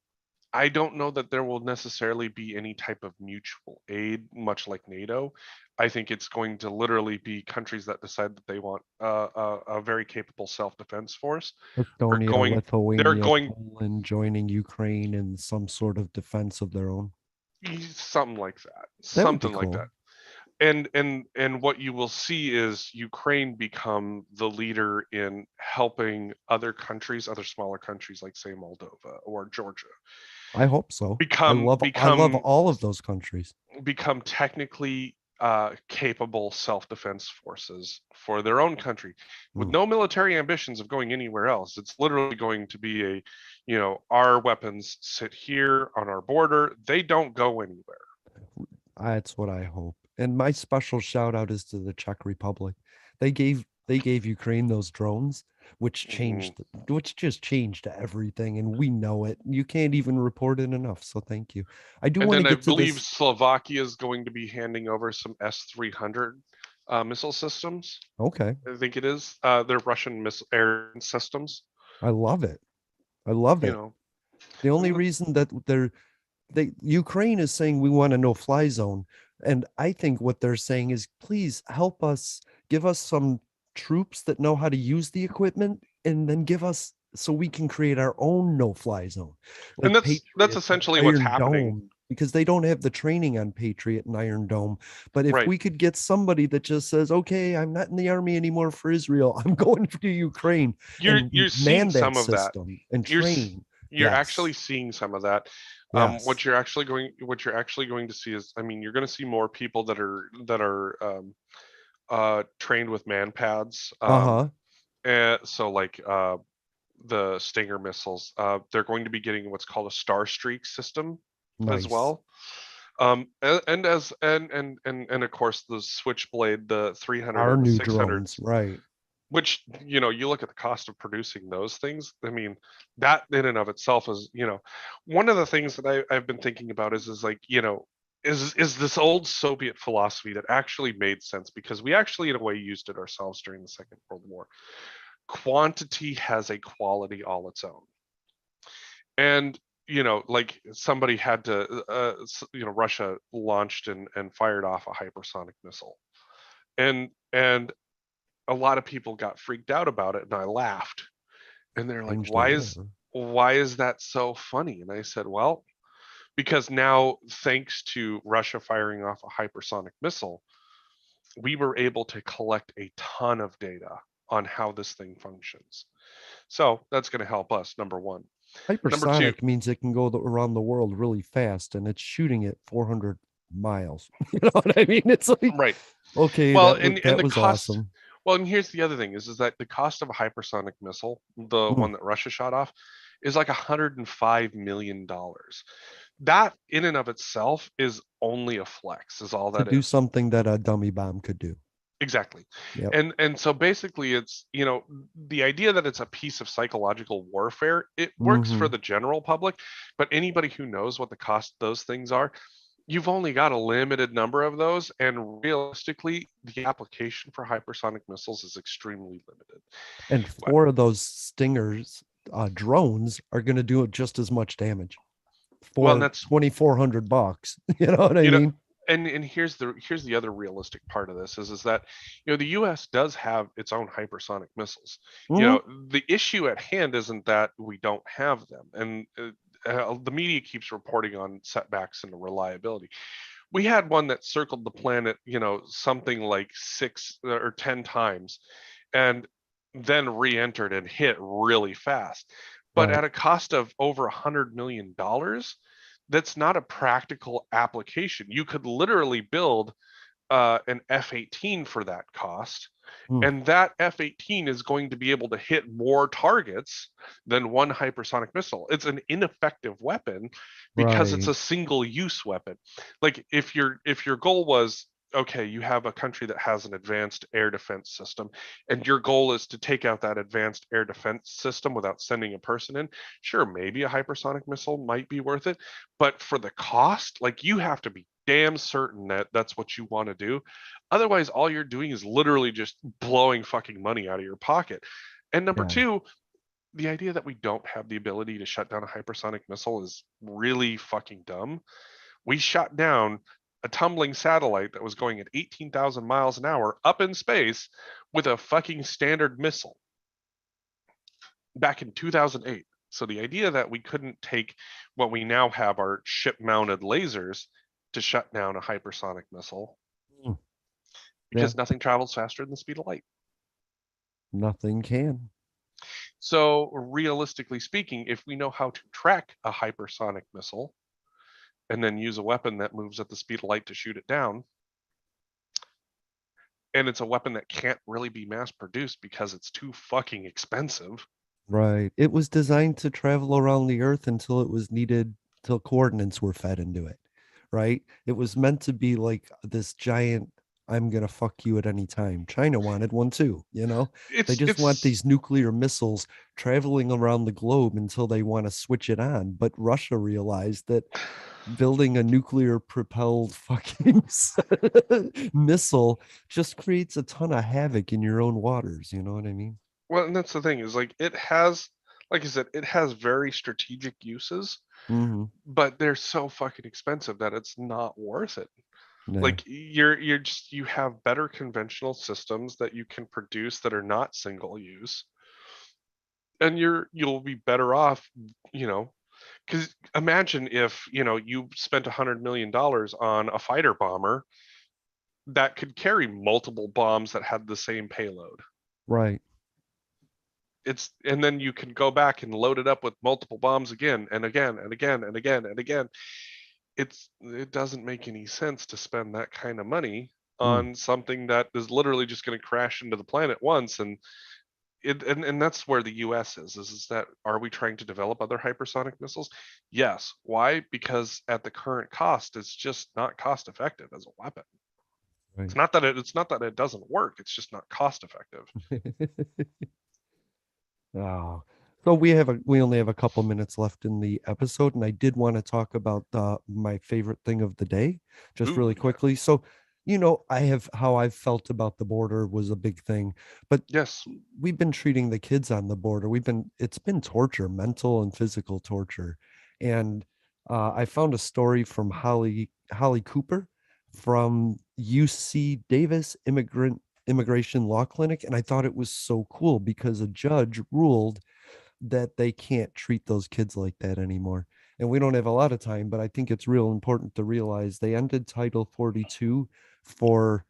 I don't know that there will necessarily be any type of mutual aid, much like NATO. I think it's going to literally be countries that decide that they want a very capable self-defense force. Are Estonia, going, they're Lithuania, going Poland joining Ukraine in some sort of defense of their own. something like that, That would be something like that. cool. And what you will see is Ukraine become the leader in helping other countries, other smaller countries like say Moldova or Georgia, I hope so. become I love become all of those countries. become technically capable self-defense forces for their own country with Mm. no military ambitions of going anywhere else. It's literally going to be our weapons sit here on our border. They don't go anywhere. That's what I hope. And my special shout out is to the Czech Republic. They gave they gave Ukraine those drones, Mhm. which just changed everything, and we know it. You can't even report it enough. So thank you. I do And want to then I get to believe this. Slovakia is going to be handing over some S-300 missile systems. Okay, I think it is. They're Russian missile air systems. I love it. I love You it. know, The I only mean, reason that they Ukraine is saying we want a no-fly zone, and I think what they're saying is, please help us, give us some troops that know how to use the equipment, and then give us so we can create our own no-fly zone, and like that's Patriot and essentially what's Iron happening, Dome, because they don't have the training on Patriot and Iron Dome. But if right? we could get somebody that just says, okay, I'm not in the army anymore for Israel, I'm going to Ukraine, and You're seeing man some that of that. system and You're s- train. you're actually Yes, seeing some of that. yes. What you're actually going to see is, I mean, you're going to see more people that are trained with man pads. Uh-huh. And so like the Stinger missiles, they're going to be getting what's called a Star Streak system as Nice. well. And as and of course the Switchblade, the 300 Our or the new drones, 600s, right. which, you look at the cost of producing those things. I mean, that in and of itself is, one of the things that I've been thinking about is like, is this old Soviet philosophy that actually made sense, because we actually in a way used it ourselves during the Second World War. Quantity has a quality all its own. And like somebody had to, Russia launched and fired off a hypersonic missile, and a lot of people got freaked out about it, and I laughed, and they're like, Changed the war. why is that so funny? And I said, well, because now, thanks to Russia firing off a hypersonic missile, we were able to collect a ton of data on how this thing functions. So that's going to help us, number one. Number two, Hypersonic means it can go around the world really fast, and it's shooting at 400 miles. You know what I mean? It's like, right. okay, Well, and that the was cost. awesome. Well, and here's the other thing is that the cost of a hypersonic missile, the Mm. one that Russia shot off, is like $105 million. That in and of itself is only a flex, is all To that do is. something that a dummy bomb could do. Exactly. Yep. And so basically it's, the idea that it's a piece of psychological warfare, it works for Hmm. the general public, but anybody who knows what the cost of those things are, you've only got a limited number of those, and realistically, the application for hypersonic missiles is extremely limited. And four of those Stingers drones are going to do just as much damage Well, and for that's, $2,400. You know what I you know, mean? and here's the other realistic part of this is that, the US does have its own hypersonic missiles. Hmm. The issue at hand isn't that we don't have them, and the media keeps reporting on setbacks in the reliability. We had one that circled the planet, something like 6 or 10 times, and then re-entered and hit really fast, but Right. at a cost of over $100 million. That's not a practical application. You could literally build an F-18 for that cost, Mm. and that F-18 is going to be able to hit more targets than one hypersonic missile. It's an ineffective weapon because it's Right. a single use weapon. Like if your goal was, okay, you have a country that has an advanced air defense system, and your goal is to take out that advanced air defense system without sending a person in, sure, maybe a hypersonic missile might be worth it. But for the cost, like, you have to be damn certain that that's what you want to do. Otherwise, all you're doing is literally just blowing fucking money out of your pocket. And number Yeah. two, the idea that we don't have the ability to shut down a hypersonic missile is really fucking dumb. We shot down a tumbling satellite that was going at 18,000 miles an hour up in space with a fucking standard missile back in 2008. So the idea that we couldn't take what we now have are ship mounted lasers to shut down a hypersonic missile, Mm. Yeah. because nothing travels faster than the speed of light. Nothing can. So, realistically speaking, if we know how to track a hypersonic missile and then use a weapon that moves at the speed of light to shoot it down, and it's a weapon that can't really be mass produced because it's too fucking expensive. Right. It was designed to travel around the earth until it was needed, till coordinates were fed into it. Right. It was meant to be like this giant I'm gonna fuck you at any time. China wanted one too, you know? They It's just want it's these nuclear missiles traveling around the globe until they want to switch it on. But Russia realized that building a nuclear propelled fucking missile just creates a ton of havoc in your own waters. You know what I mean? well, and that's the thing is like it has, like I said, it has very strategic uses, Mm-hmm. but they're so fucking expensive that it's not worth it. Yeah. Like you have better conventional systems that you can produce that are not single use, and you'll be better off, you know, because imagine if, you know, you spent $100 million on a fighter bomber that could carry multiple bombs that had the same payload. Right. It's, and then you can go back and load it up with multiple bombs again and again and again and again and again. It doesn't make any sense to spend that kind of money Mm. on something that is literally just going to crash into the planet once. And and that's where the US is that, are we trying to develop other hypersonic missiles? Yes. Why? Because at the current cost, it's just not cost effective as a weapon. Right. It's not that it doesn't work, it's just not cost effective. Oh, so we only have a couple minutes left in the episode, and I did want to talk about my favorite thing of the day, just Ooh, really yeah. quickly. So, I have how I've felt about the border was a big thing, but Yes. we've been treating the kids on the border. It's been torture, mental and physical torture, and I found a story from Holly Cooper from UC Davis Immigration Law Clinic, and I thought it was so cool because a judge ruled that they can't treat those kids like that anymore. And we don't have a lot of time, but I think it's real important to realize they ended Title 42 for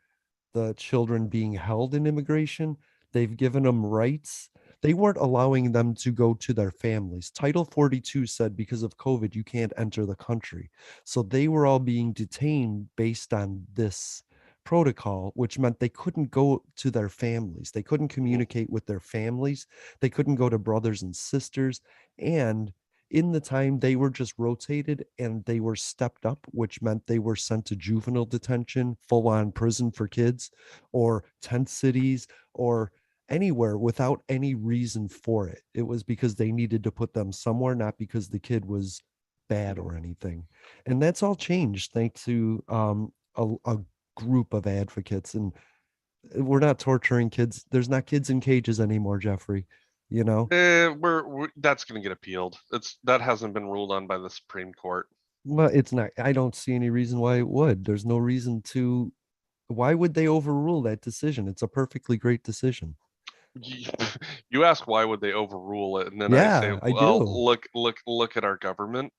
the children being held in immigration. They've given them rights. They weren't allowing them to go to their families. Title 42 said because of COVID, you can't enter the country. So they were all being detained based on this protocol, which meant they couldn't go to their families. They couldn't Mhm. communicate with their families. They couldn't go to brothers and sisters. And in the time they were just rotated and they were stepped up, which meant they were sent to juvenile detention, full on prison for kids, or tent cities, or anywhere without any reason for it. It was because they needed to put them somewhere, not because the kid was bad Mhm. or anything. And that's all changed thanks to a group of advocates. And we're not torturing kids. There's not kids in cages anymore, Jeffrey. You know, We're that's going to get appealed. That hasn't been ruled on by the Supreme Court. well, it's not. I don't see any reason why it would. There's no reason to. Why would they overrule that decision? It's a perfectly great decision. You you ask why would they overrule it, and then I say, Yeah, I well, do. look at our government,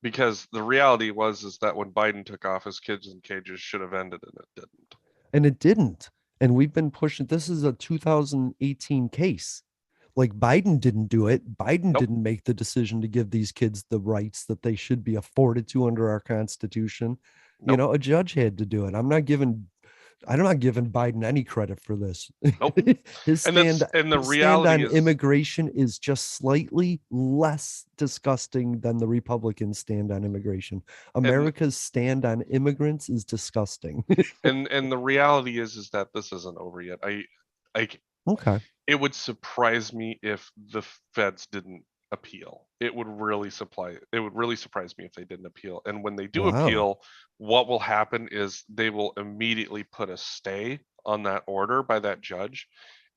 because the reality was is that when Biden took office, kids in cages should have ended, and it didn't. And it didn't. And we've been pushing. This is a 2018 case. Like Biden didn't do it. Biden Nope. didn't make the decision to give these kids the rights that they should be afforded to under our constitution. Nope. A judge had to do it. I'm not giving Biden any credit for this. Nope. his And stand that's, and the his stand reality on is, immigration is just slightly less disgusting than the Republicans' stand on immigration. and America's stand on immigrants is disgusting. and the reality is that this isn't over yet. I Okay. It would surprise me if the feds didn't appeal. It would really surprise me if they didn't appeal. And when they do Wow. appeal, what will happen is they will immediately put a stay on that order by that judge,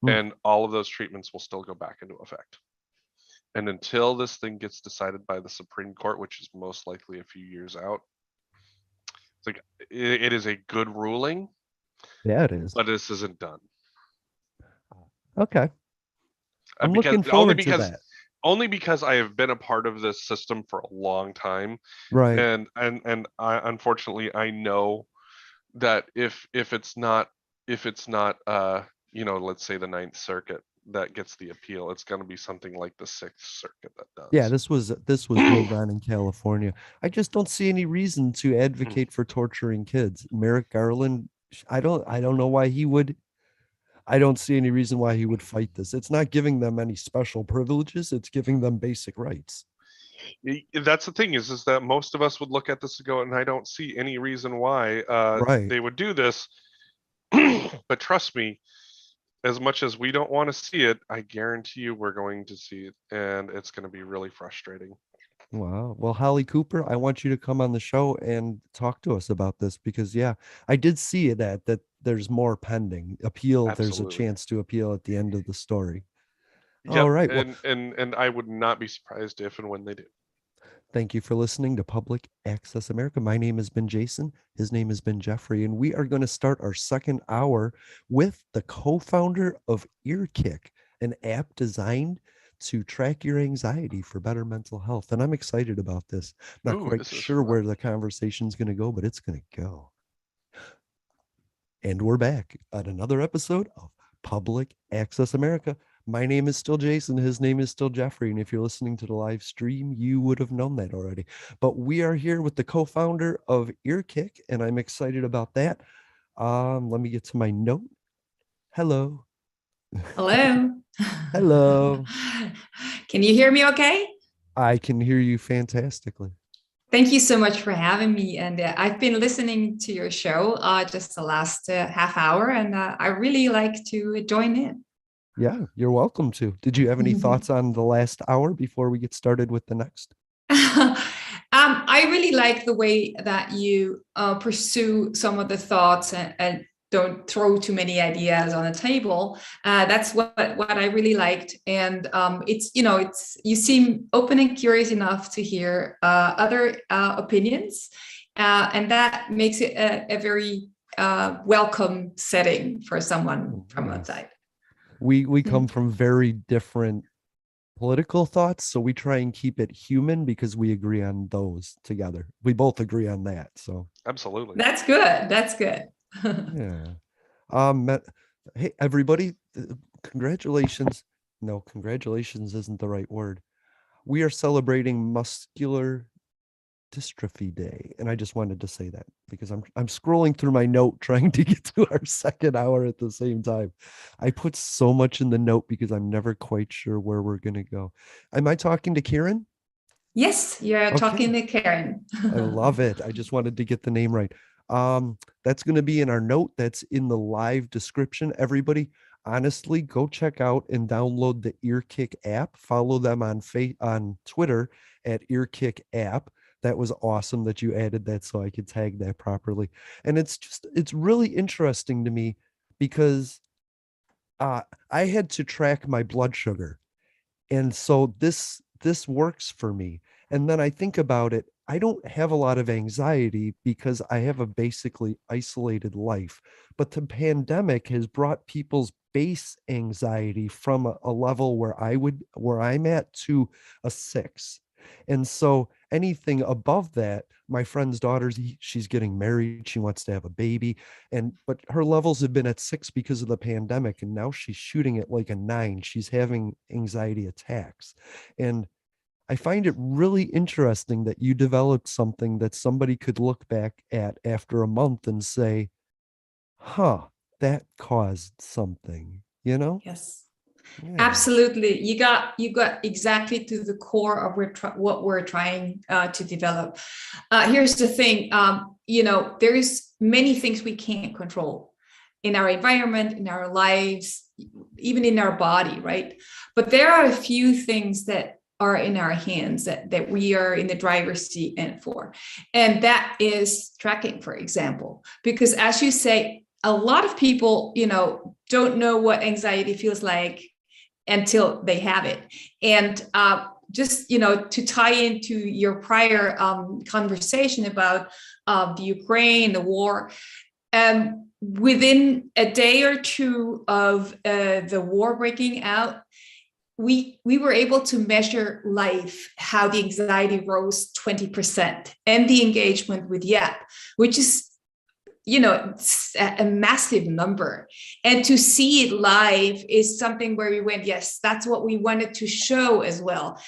Hmm. and all of those treatments will still go back into effect. And until this thing gets decided by the Supreme Court, which is most likely a few years out, it's like it is a good ruling, Yeah, it is. but this isn't done. Okay. I'm Because looking forward to that. only because I have been a part of this system for a long time, Right. and unfortunately I know that if it's not you know, let's say the Ninth Circuit that gets the appeal, it's going to be something like the Sixth Circuit that Yeah, does. this was ruled on in California. I just don't see any reason to advocate for torturing kids. Merrick Garland, I don't know why he would. I don't see any reason why he would fight this. It's not giving them any special privileges, it's giving them basic rights. That's the thing is that most of us would look at this and go, and I don't see any reason why Right. they would do this. But trust me, as much as we don't want to see it, I guarantee you we're going to see it, and it's going to be really frustrating. Wow. Well, Holly Cooper, I want you to come on the show and talk to us about this because, yeah, I did see that there's more pending appeal. There's a Absolutely. chance to appeal at the end of the story. All Yep. right. Well, And I would not be surprised if and when they do. thank you for listening to Public Access America. My name has been Jason. His name has been Jeffrey, and we are going to start our second hour with the co-founder of EarKick, an app designed to track your anxiety for better mental health. And I'm excited about this. Not Ooh, quite this is sure where fun. the conversation's going to go, but it's going to go. And we're back at another episode of Public Access America. My name is still Jason. His name is still Jeffrey. And if you're listening to the live stream, you would have known that already. But we are here with the co-founder of EarKick, and I'm excited about that. Let me get to my note. Hello. Hello. Hello. Can you hear me okay? I can hear you fantastically. Thank you so much for having me. And I've been listening to your show just the last half hour, and I really like to join in. Yeah, you're welcome to. Did you have any thoughts on the last hour before we get started with the next? I really like the way that you pursue some of the thoughts and don't throw too many ideas on the table. That's what I really liked, and it's you seem open and curious enough to hear other opinions, and that makes it a very welcome setting for someone from Nice. outside. We come from very different political thoughts, so we try and keep it human because we agree on those together. We both agree on that. So Absolutely. That's good. That's good. yeah. Um hey everybody, congratulations. No, congratulations isn't the right word. We are celebrating Muscular Dystrophy Day, and I just wanted to say that because I'm scrolling through my note trying to get to our second hour at the same time. I put so much in the note because I'm never quite sure where we're going to go. Am I talking to Kieran? Yes, you're Okay. talking to Karen. I love it. I just wanted to get the name right. That's going to be in our note. That's in the live description. Everybody, honestly, go check out and download the EarKick app. Follow them on Twitter at EarKick app. That was awesome that you added that so I could tag that properly. And it's really interesting to me because I had to track my blood sugar, and so this works for me. And then I think about it, I don't have a lot of anxiety because I have a basically isolated life, but the pandemic has brought people's base anxiety from a level where I'm at to a 6. And so anything above that, my friend's she's getting married, she wants to have a baby, but her levels have been at 6 because of the pandemic, and now she's shooting at like a 9. She's having anxiety attacks. And I find it really interesting that you developed something that somebody could look back at after a month and say, huh, that caused something, you know? Yes, Yeah. absolutely. You got exactly to the core of what we're trying to develop. Here's the thing. There's many things we can't control in our environment, in our lives, even in our body, right? But there are a few things that are in our hands that we are in the driver's seat and for. And that is tracking, for example, because as you say, a lot of people, don't know what anxiety feels like until they have it. And just, to tie into your prior conversation about the Ukraine, the war, within a day or two of the war breaking out, we were able to measure life, how the anxiety rose 20% and the engagement with YAP, which is it's a massive number. And to see it live is something where we went, yes, that's what we wanted to show as well.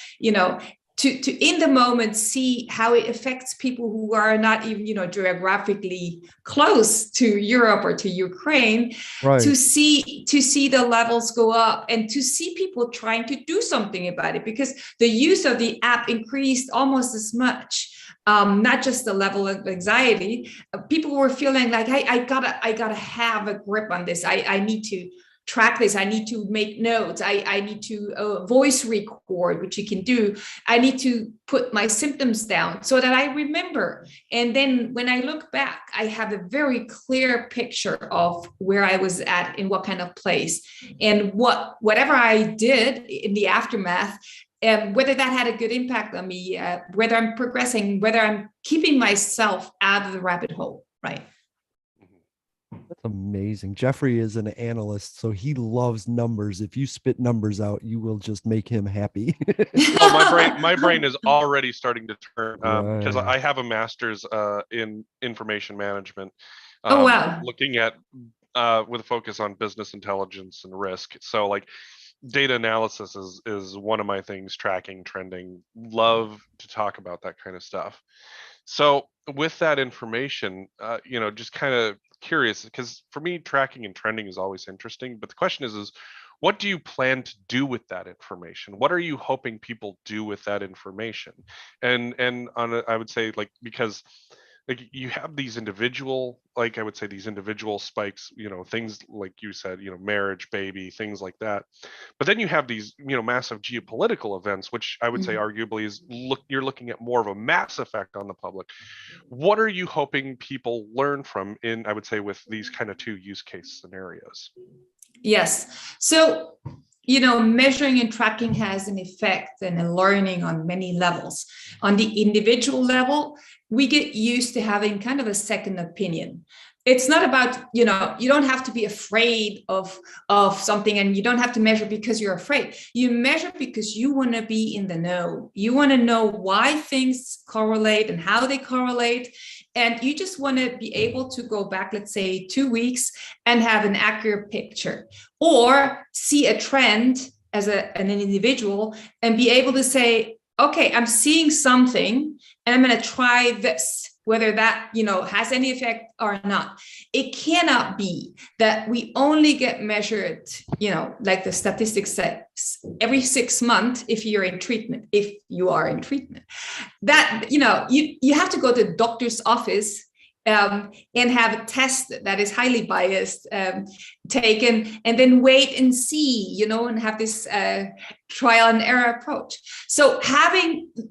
To in the moment see how it affects people who are not even geographically close to Europe or to Ukraine, Right. to see the levels go up and to see people trying to do something about it, because the use of the app increased almost as much not just the level of anxiety. People were feeling like, hey, I gotta have a grip on this. I need to track this. I need to make notes. I need to voice record, which you can do. I need to put my symptoms down so that I remember. And then when I look back, I have a very clear picture of where I was at, in what kind of place, and whatever I did in the aftermath, whether that had a good impact on me, whether I'm progressing, whether I'm keeping myself out of the rabbit hole, right? That's amazing. Jeffrey is an analyst, so he loves numbers. If you spit numbers out, you will just make him happy. Oh, my brain is already starting to turn, because Right. I have a master's in information management, Oh, wow. looking at with a focus on business intelligence and risk. So like data analysis is one of my things, tracking, trending, love to talk about that kind of stuff. So with that information, just kind of curious, because for me, tracking and trending is always interesting. But the question is what do you plan to do with that information? What are you hoping people do with that information? And I would say, like, because like you have these individual, like I would say these individual spikes, things like you said, marriage, baby, things like that. But then you have these, massive geopolitical events, which I would say arguably you're looking at more of a mass effect on the public. What are you hoping people learn from I would say, with these kind of two use case scenarios? Yes. So, measuring and tracking has an effect and a learning on many levels. On the individual level, we get used to having kind of a second opinion. It's not about, you don't have to be afraid of something, and you don't have to measure because you're afraid. You measure because you want to be in the know. You want to know why things correlate and how they correlate. And you just want to be able to go back, let's say 2 weeks, and have an accurate picture, or see a trend as an individual and be able to say, okay, I'm seeing something and I'm going to try this, whether that, has any effect or not. It cannot be that we only get measured, like the statistics say, every 6 months if you are in treatment. That, you have to go to the doctor's office and have a test that is highly biased taken, and then wait and see, and have this trial and error approach. So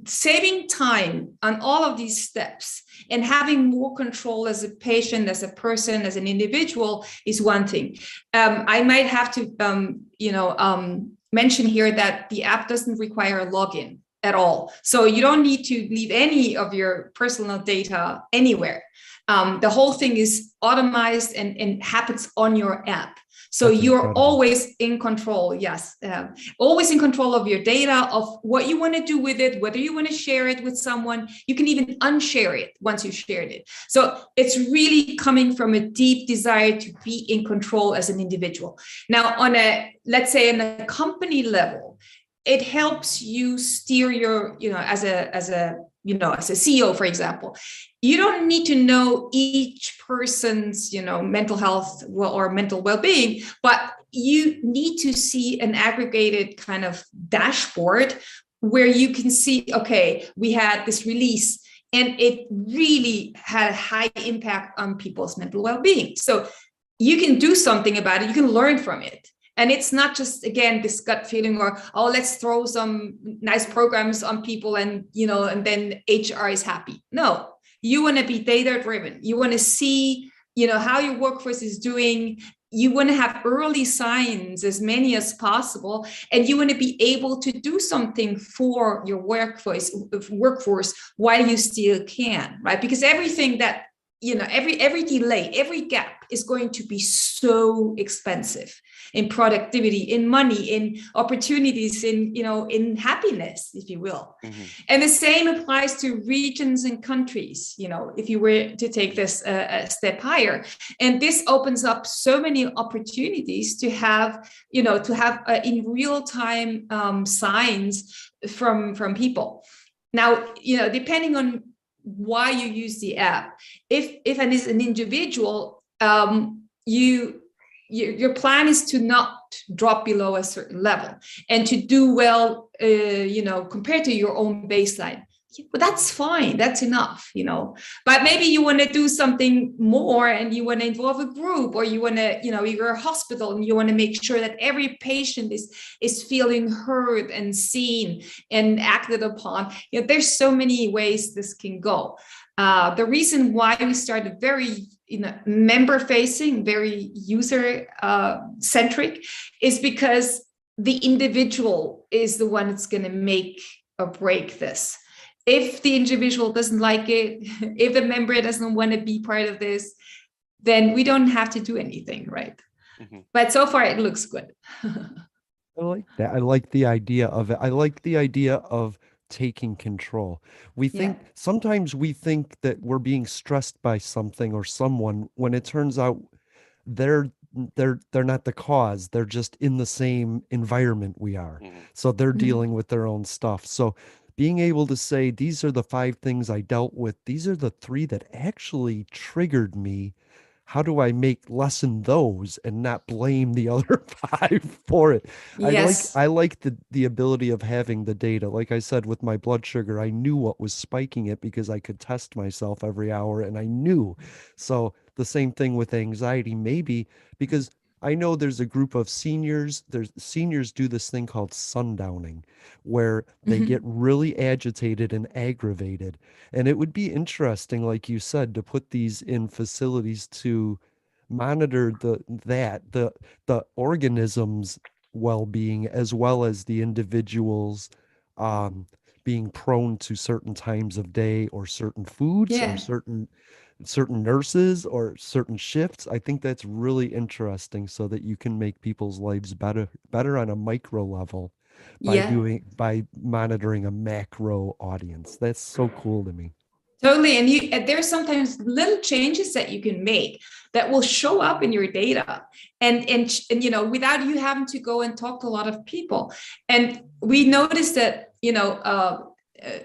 saving time on all of these steps and having more control as a patient, as a person, as an individual is one thing. I might have to, mention here that the app doesn't require a login at all. So you don't need to leave any of your personal data anywhere. The whole thing is automized and happens on your app. So That's you're incredible. always in control. Yes. Always in control of your data, of what you want to do with it, whether you want to share it with someone. You can even unshare it once you shared it. So it's really coming from a deep desire to be in control as an individual. Now, let's say on a company level, it helps you steer your, as a CEO, for example. You don't need to know each person's, mental health or mental well-being, but you need to see an aggregated kind of dashboard where you can see, okay, we had this release and it really had a high impact on people's mental well-being. So you can do something about it. You can learn from it. And it's not just, again, this gut feeling or, oh, let's throw some nice programs on people and, and then HR is happy. No, you want to be data driven. You want to see, how your workforce is doing. You want to have early signs, as many as possible. And you want to be able to do something for your workforce while you still can, right? Because everything that, every delay, every gap is going to be so expensive in productivity, in money, in opportunities, in happiness, if you will. Mm-hmm. And the same applies to regions and countries, if you were to take this a step higher. And this opens up so many opportunities to have in real time signs from people. Now, depending on why you use the app, if as an individual, your plan is to not drop below a certain level and to do well, compared to your own baseline. But that's fine. That's enough, But maybe you want to do something more and you want to involve a group, or you want to, you're a hospital and you want to make sure that every patient is feeling heard and seen and acted upon. There's so many ways this can go. The reason why we started very member facing, very user centric, is because the individual is the one that's going to make or break this. If the individual doesn't like it, if the member doesn't want to be part of this, then we don't have to do anything, right? Mm-hmm. But so far it looks good. I like that. I like the idea of it. I like the idea of taking control. Sometimes we think that we're being stressed by something or someone, when it turns out they're not the cause. They're just in the same environment we are. Mm-hmm. So they're dealing with their own stuff. So being able to say, these are the 5 things I dealt with, these are the 3 that actually triggered me. How do I lessen those and not blame the other 5 for it? Yes. I like the ability of having the data. Like I said, with my blood sugar, I knew what was spiking it because I could test myself every hour and I knew. So the same thing with anxiety, maybe, because I know there's a group of seniors. Seniors do this thing called sundowning, where they get really agitated and aggravated. And it would be interesting, like you said, to put these in facilities to monitor the organism's well-being, as well as the individuals being prone to certain times of day or certain foods or certain nurses or certain shifts. I think that's really interesting, so that you can make people's lives better on a micro level by monitoring a macro audience. That's so cool to me. Totally. And there's sometimes little changes that you can make that will show up in your data and without you having to go and talk to a lot of people. And we noticed that,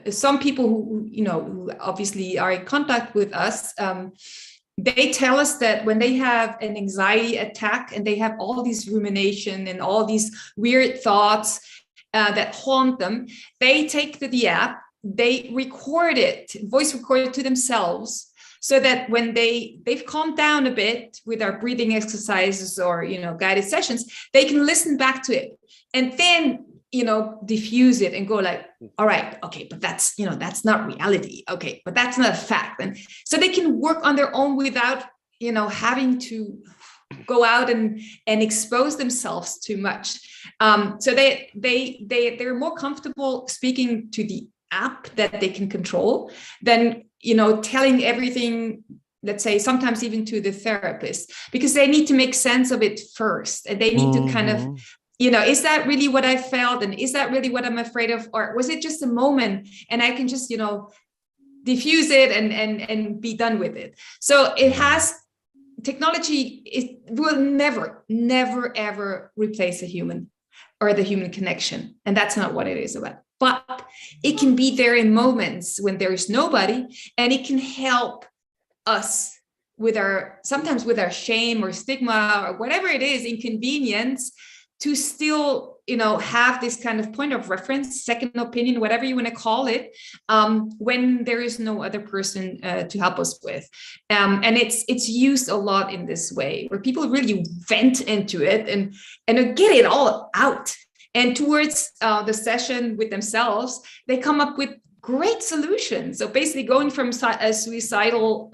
some people who obviously are in contact with us, they tell us that when they have an anxiety attack and they have all these rumination and all these weird thoughts that haunt them, they take the app, they voice record it to themselves, so that when they've calmed down a bit with our breathing exercises or guided sessions, they can listen back to it and then diffuse it and go like, all right, okay, but that's that's not reality, okay, but that's not a fact. And so they can work on their own without having to go out and expose themselves too much. So they're more comfortable speaking to the app that they can control than telling everything, let's say sometimes even to the therapist, because they need to make sense of it first, and they need to kind of is that really what I felt, and is that really what I'm afraid of, or was it just a moment and I can just diffuse it and be done with it. So it has technology, it will never ever replace a human or the human connection, and that's not what it is about. But it can be there in moments when there is nobody, and it can help us sometimes with our shame or stigma or whatever it is, inconvenience, to still have this kind of point of reference, second opinion, whatever you want to call it, when there is no other person to help us with. And it's used a lot in this way, where people really vent into it and get it all out. And towards the session with themselves, they come up with great solutions. So basically going from a suicidal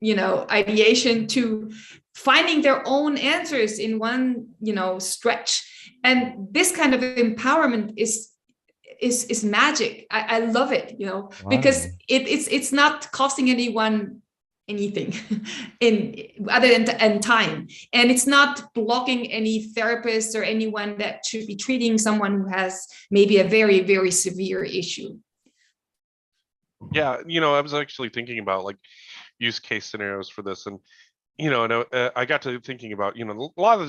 ideation to finding their own answers in one stretch. And this kind of empowerment is magic. I love it, wow. Because it's not costing anyone anything other than time, and it's not blocking any therapist or anyone that should be treating someone who has maybe a very, very severe issue. Yeah, I was actually thinking about like use case scenarios for this, and I got to thinking about,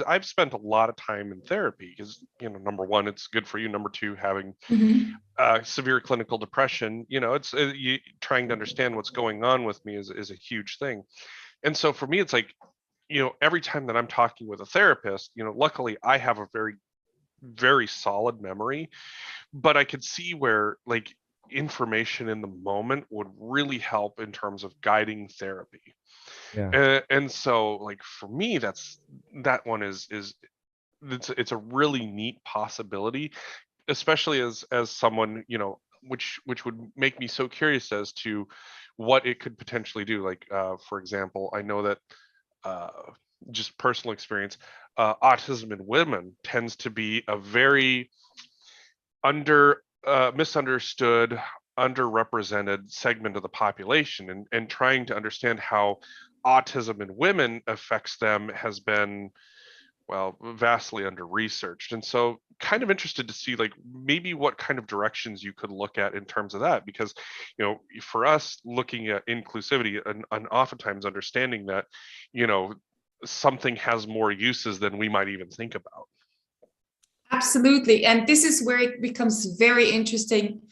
I've spent a lot of time in therapy because, number one, it's good for you. Number two, having severe clinical depression, it's trying to understand what's going on with me is a huge thing. And so for me, it's like, every time that I'm talking with a therapist, luckily I have a very, very solid memory, but I could see where like information in the moment would really help in terms of guiding therapy. Yeah. And so, like, for me, that one is it's a really neat possibility, especially as someone, which would make me so curious as to what it could potentially do. Like, for example, I know that, uh, just personal experience, autism in women tends to be a very misunderstood, underrepresented segment of the population, and trying to understand how autism in women affects them has been, well, vastly under researched. And so kind of interested to see, like, maybe what kind of directions you could look at in terms of that, because for us, looking at inclusivity, and oftentimes understanding that you know something has more uses than we might even think about. Absolutely. And this is where it becomes very interesting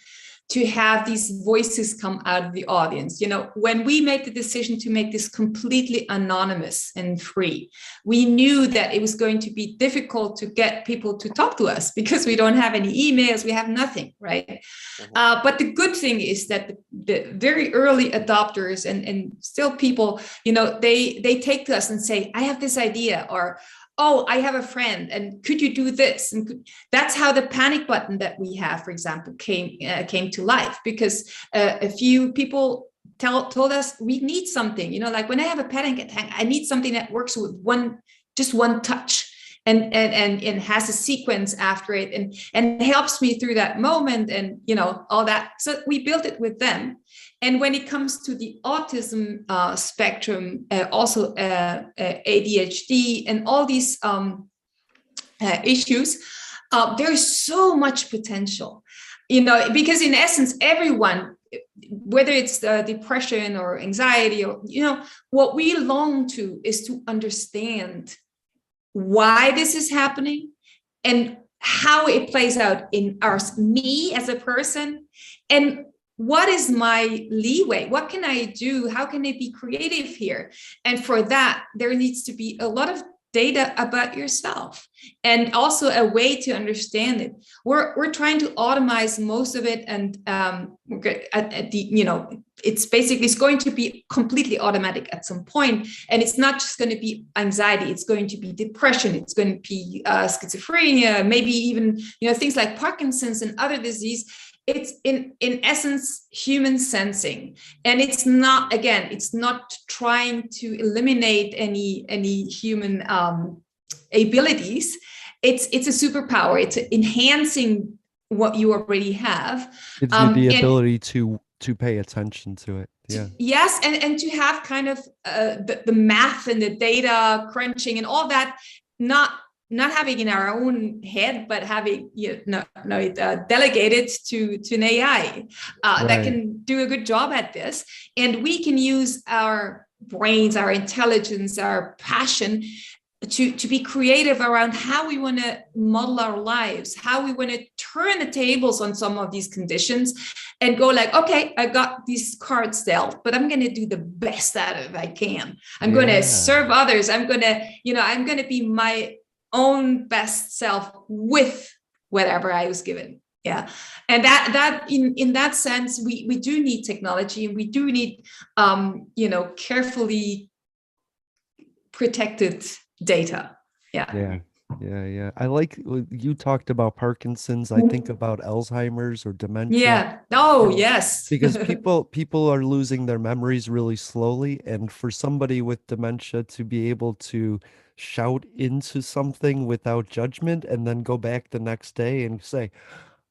to have these voices come out of the audience. When we made the decision to make this completely anonymous and free, we knew that it was going to be difficult to get people to talk to us because we don't have any emails, we have nothing, right? Mhm. But the good thing is that the very early adopters and still people, they take to us and say, I have this idea, or, oh, I have a friend, and could you do this? And that's how the panic button that we have, for example, came to life, because a few people told us we need something, like when I have a panic attack, I need something that works with just one touch, and has a sequence after it, and helps me through that moment, and all that. So we built it with them. And when it comes to the autism spectrum, also ADHD and all these issues, there's so much potential, because in essence, everyone, whether it's depression or anxiety, or, what we long to is to understand why this is happening and how it plays out in me as a person, and what is my leeway? What can I do? How can I be creative here? And for that, there needs to be a lot of data about yourself, and also a way to understand it. We're trying to automate most of it, and it's going to be completely automatic at some point, and it's not just going to be anxiety. It's going to be depression. It's going to be schizophrenia, maybe even things like Parkinson's and other disease. It's in essence human sensing, and it's not trying to eliminate any human abilities. It's a superpower. It's enhancing what you already have. Gives you the ability to pay attention to it. Yeah. Yes, and to have kind of the math and the data crunching and all that, not having in our own head, but having delegated to an AI that can do a good job at this. And we can use our brains, our intelligence, our passion to be creative around how we want to model our lives, how we want to turn the tables on some of these conditions, and go like, okay, I got these cards dealt, but I'm going to do the best out of it I can. I'm going to serve others. I'm going to be my own best self with whatever I was given. Yeah. And that in that sense, we do need technology, and we do need carefully protected data. Yeah. I like you talked about Parkinson's. I think about Alzheimer's or dementia. Yeah. Oh, yes. Because people are losing their memories really slowly, and for somebody with dementia to be able to shout into something without judgment and then go back the next day and say,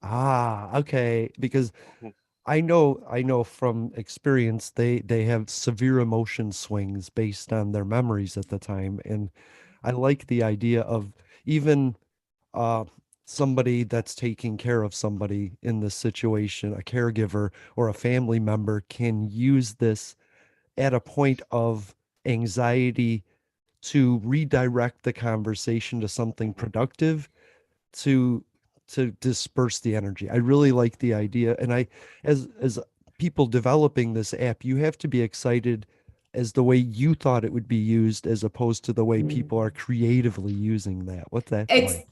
okay, because I know from experience they have severe emotion swings based on their memories at the time. And I like the idea of even uh somebody that's taking care of somebody in this situation, a caregiver or a family member, can use this at a point of anxiety to redirect the conversation to something productive, to disperse the energy. I really like the idea. And as people developing this app, you have to be excited as the way you thought it would be used, as opposed to the way people are creatively using that. What's that like?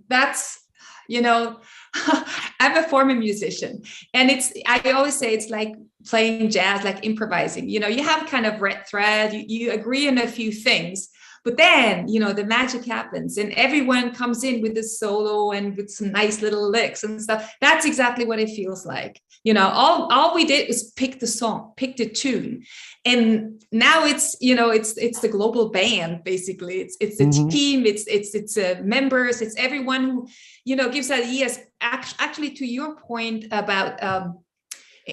That's I'm I'm a former musician, and I always say it's like playing jazz, like improvising. You know, you have kind of red thread, you agree on a few things, but then, you know, the magic happens and everyone comes in with a solo and with some nice little licks and stuff. That's exactly what it feels like. You know, all we did was pick the song, pick the tune. And now it's, you know, it's the global band, basically. It's the team, it's members, it's everyone who, you know, gives ideas. Actually, to your point about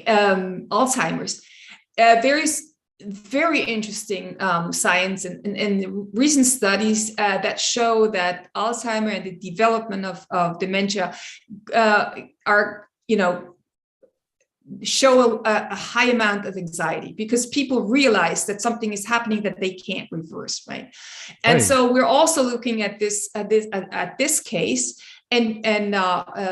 Alzheimer's, there is very interesting science and recent studies that show that Alzheimer and the development of dementia are, you know, show a high amount of anxiety because people realize that something is happening that they can't reverse, right? And so we're also looking at this case. And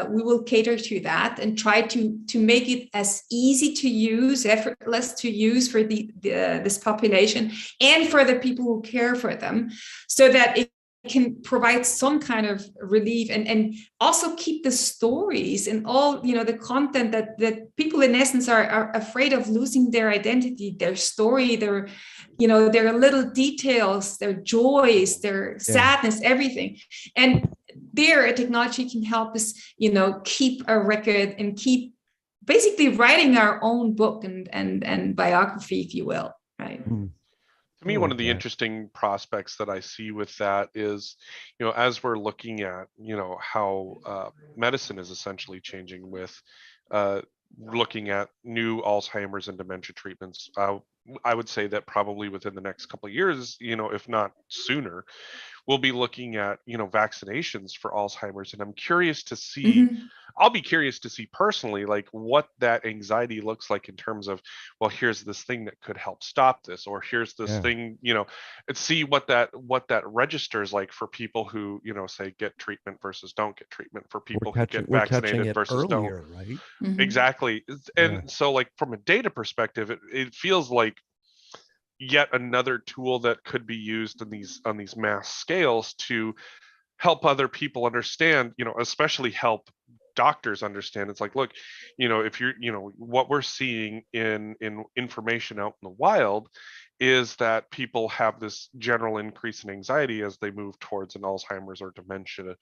we will cater to that and try to make it as easy to use, effortless to use for this population and for the people who care for them, so that it can provide some kind of relief and also keep the stories and all, you know, the content that people in essence are afraid of losing their identity, their story, their, you know, their little details, their joys, their sadness, everything. And there, a technology can help us, you know, keep a record and keep basically writing our own book and biography, if you will, right? To me, one of the interesting prospects that I see with that is, you know, as we're looking at, you know, how medicine is essentially changing with looking at new Alzheimer's and dementia treatments. I would say that probably within the next couple of years, you know, if not sooner, we'll be looking at, you know, vaccinations for Alzheimer's. And I'm curious to see, I'll be curious to see personally, like what that anxiety looks like in terms of, well, here's this thing that could help stop this, or here's this thing, you know, and see what that registers like for people who, you know, say get treatment versus don't get treatment, for people who get vaccinated versus earlier, don't. Right? Exactly. And so like from a data perspective, it feels like yet another tool that could be used in on these mass scales to help other people understand, you know, especially help doctors understand. It's like, look, you know, if you're, you know, what we're seeing in information out in the wild is that people have this general increase in anxiety as they move towards an Alzheimer's or dementia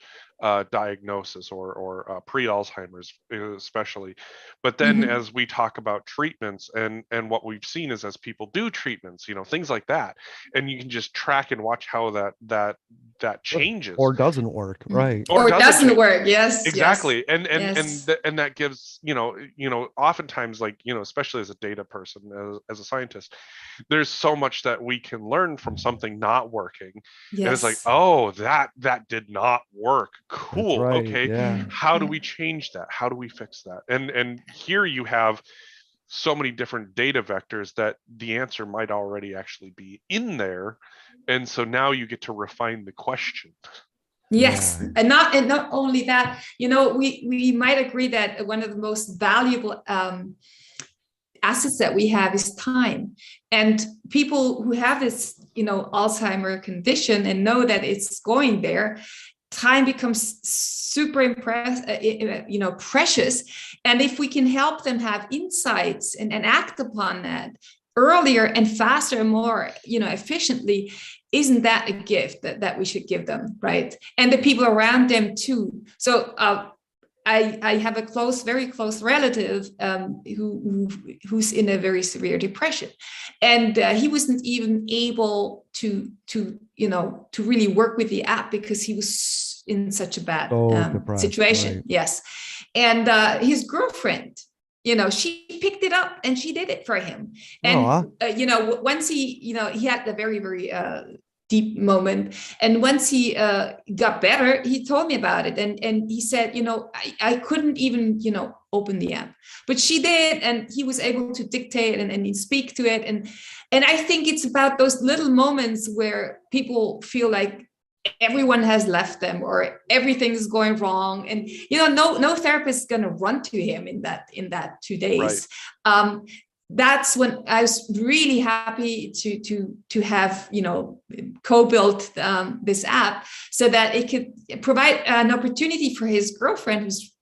diagnosis or pre-Alzheimer's especially. But then as we talk about treatments and what we've seen is as people do treatments, you know, things like that, and you can just track and watch how that changes or doesn't work, right? Or doesn't work. Yes, exactly. Yes. And that gives, you know, oftentimes, like, you know, especially as a data person, as a scientist, there's so much that we can learn from something not working. And it's like, oh, that did not work. Cool. Right, okay. How do we change that? How do we fix that? And here you have so many different data vectors that the answer might already actually be in there. And so now you get to refine the question. Yes, and not only that, you know, we might agree that one of the most valuable assets that we have is time. And people who have this, you know, Alzheimer condition and know that it's going there, time becomes super you know, precious. And if we can help them have insights and act upon that earlier and faster and more, you know, efficiently, isn't that a gift that we should give them, right? And the people around them too. So I have a very close relative who's in a very severe depression, and he wasn't even able to you know, to really work with the app because he was in such a bad situation. Right. Yes, and his girlfriend, you know, she picked it up and she did it for him. And you know, once he, you know, he had a very deep moment, and once he got better, he told me about it, and he said, you know, I couldn't even, you know, open the app, but she did, and he was able to dictate and speak to it, and I think it's about those little moments where people feel like everyone has left them or everything is going wrong, and you know, no therapist is going to run to him in that 2 days. Right. That's when I was really happy to have, you know, co-built this app so that it could provide an opportunity for his girlfriend, who's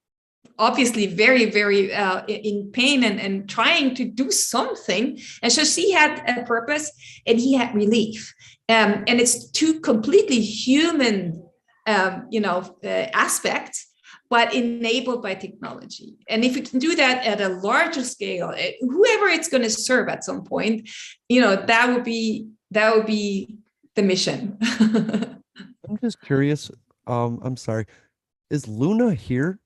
obviously very, very in pain and trying to do something. And so she had a purpose and he had relief. And it's two completely human, aspects, but enabled by technology. And if we can do that at a larger scale, whoever it's going to serve at some point, that would be the mission. I'm just curious. I'm sorry. Is Luna here?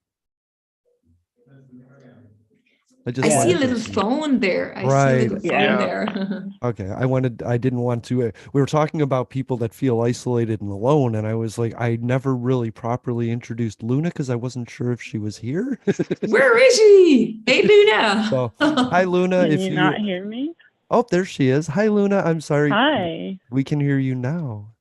I see a wanted to little phone there. I see a Right. little phone Yeah. there. Okay, I didn't want to. We were talking about people that feel isolated and alone, and I was like, I never really properly introduced Luna because I wasn't sure if she was here. Where is she? Hey, Luna. So, hi, Luna. Can If you you, not hear me? oh, there she is. Hi, Luna. I'm sorry. Hi. We can hear you now.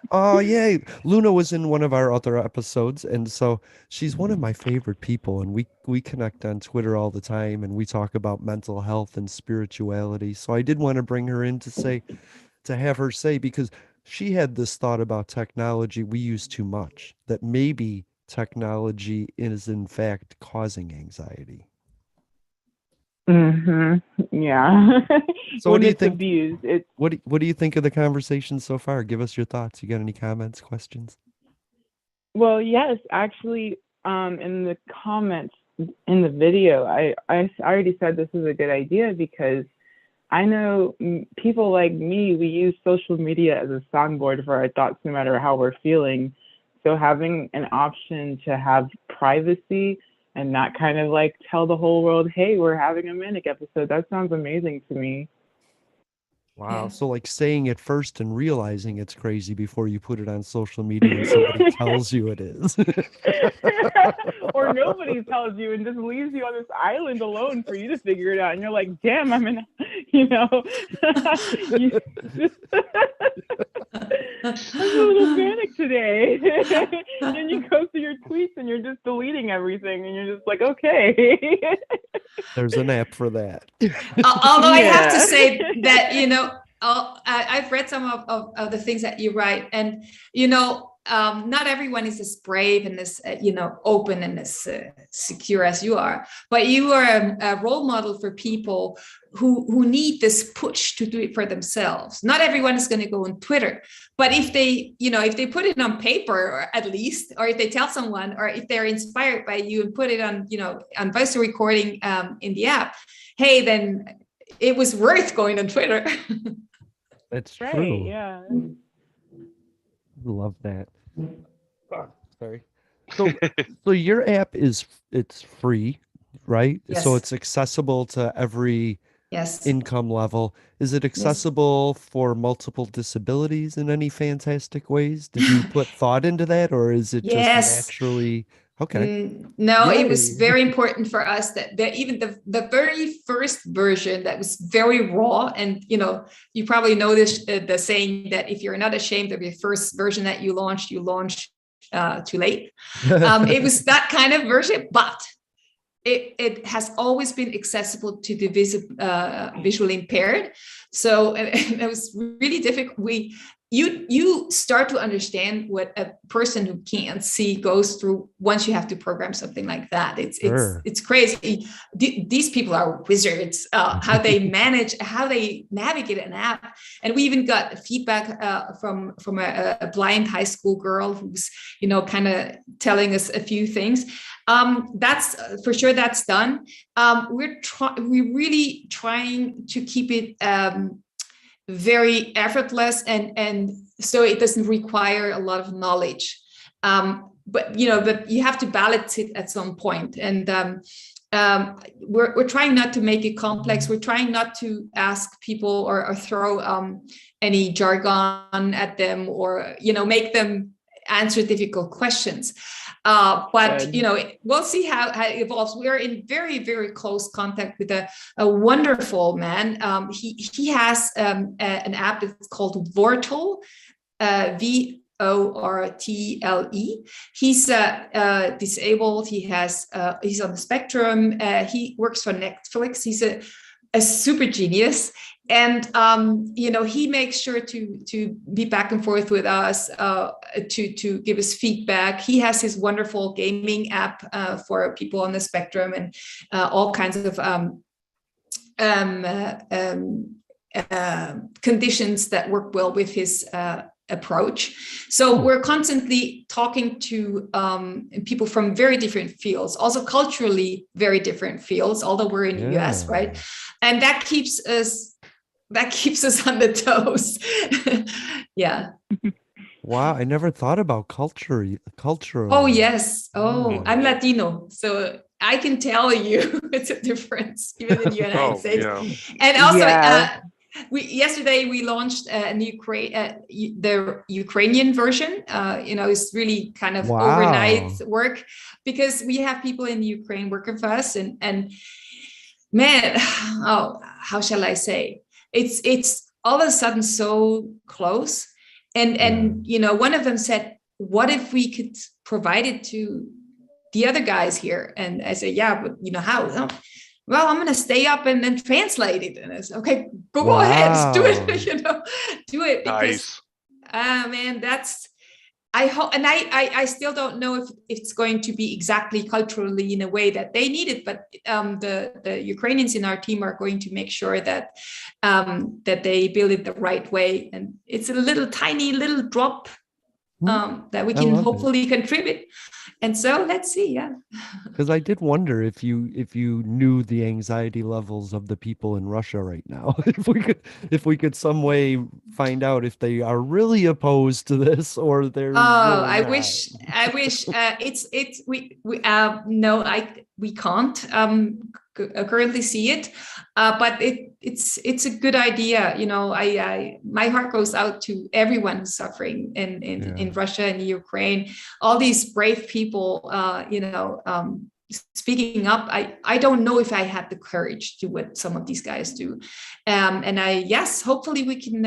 Oh, yay. Luna was in one of our other episodes, and so she's one of my favorite people, and we connect on Twitter all the time, and we talk about mental health and spirituality. So I did want to bring her in to have her say, because she had this thought about technology we use too much, that maybe technology is in fact causing anxiety. Yeah. So When what do you it's think? abused, it's What do you think of the conversation so far? Give us your thoughts. You got any comments, questions? well, yes, actually, in the comments in the video, I already said this is a good idea because I know people like me, we use social media as a soundboard for our thoughts no matter how we're feeling. So having an option to have privacy and not kind of like tell the whole world, hey, we're having a manic episode, that sounds amazing to me. Wow. Yeah. So like saying it first and realizing it's crazy before you put it on social media and somebody tells you it is. Or nobody tells you and just leaves you on this island alone for you to figure it out. And you're like, damn, I'm in, you I'm a little panicked today. And you go through your tweets and you're just deleting everything and you're just like, okay. There's an app for that. Although I have to Yeah. say that, I've read some of the things that you write, and, not everyone is as brave and as, open and as secure as you are, but you are a role model for people who need this push to do it for themselves. Not everyone is going to go on Twitter, but if they put it on paper, or at least, or if they tell someone, or if they're inspired by you and put it on, on voice recording in the app, hey, then it was worth going on Twitter. That's Right, true. yeah. Love that. Sorry. So your app it's free, right? So Yes. it's accessible to every Yes. income level. Is it Yes. accessible for multiple disabilities in any fantastic ways? Did you put thought into that, or is it just Yes. naturally? Okay. No, it was Yay. very important for us that even the very first version that was very raw, and you probably know this, the saying that if you're not ashamed of your first version that you launched too late. It was that kind of version, but it has always been accessible to the visually impaired. So it was really difficult. You start to understand what a person who can't see goes through once you have to program something like that. Sure. It's crazy. These people are wizards. How they navigate an app, and we even got feedback from a blind high school girl who's kind of telling us a few things. That's for sure. That's done. We're really trying to keep it very effortless, and so it doesn't require a lot of knowledge. But you have to balance it at some point, and we're trying not to make it complex. We're trying not to ask people or throw any jargon at them, or make them answer difficult questions. But Good. we'll see how it evolves. We are in very, very close contact with a wonderful man. He has an app that's called Vortle, VORTLE. He's disabled. He's on the spectrum. He works for Netflix. He's a super genius, and he makes sure to be back and forth with us, to give us feedback. He has his wonderful gaming app for people on the spectrum, and all kinds of conditions that work well with his approach. So we're constantly talking to people from very different fields, also culturally very different fields, although we're in the US, right? And that keeps us on the toes. Yeah. Wow, I never thought about culture. Oh, yes. Oh, I'm Latino, so I can tell you it's a difference even in the United States. Yeah. And also, yesterday we launched the Ukrainian version. It's really kind of overnight work, because we have people in Ukraine working for us, and man, how shall I say? It's all of a sudden so close, and one of them said, "What if we could provide it to the other guys here?" And I said, "Yeah, but how?" Well, I'm going to stay up and then translate it. And I said, "Okay, go ahead, do it." Do it, because man, I hope, and I still don't know if it's going to be exactly culturally in a way that they need it, but the Ukrainians in our team are going to make sure that they build it the right way, and it's a tiny little drop that we can hopefully contribute. And so let's see, because I did wonder if you knew the anxiety levels of the people in Russia right now. if we could some way find out if they are really opposed to this, or they're really I not. wish we can't currently see it, but it's a good idea. My heart goes out to everyone suffering in Russia and Ukraine, all these brave people, speaking up. I don't know if I have the courage to do what some of these guys do, and hopefully we can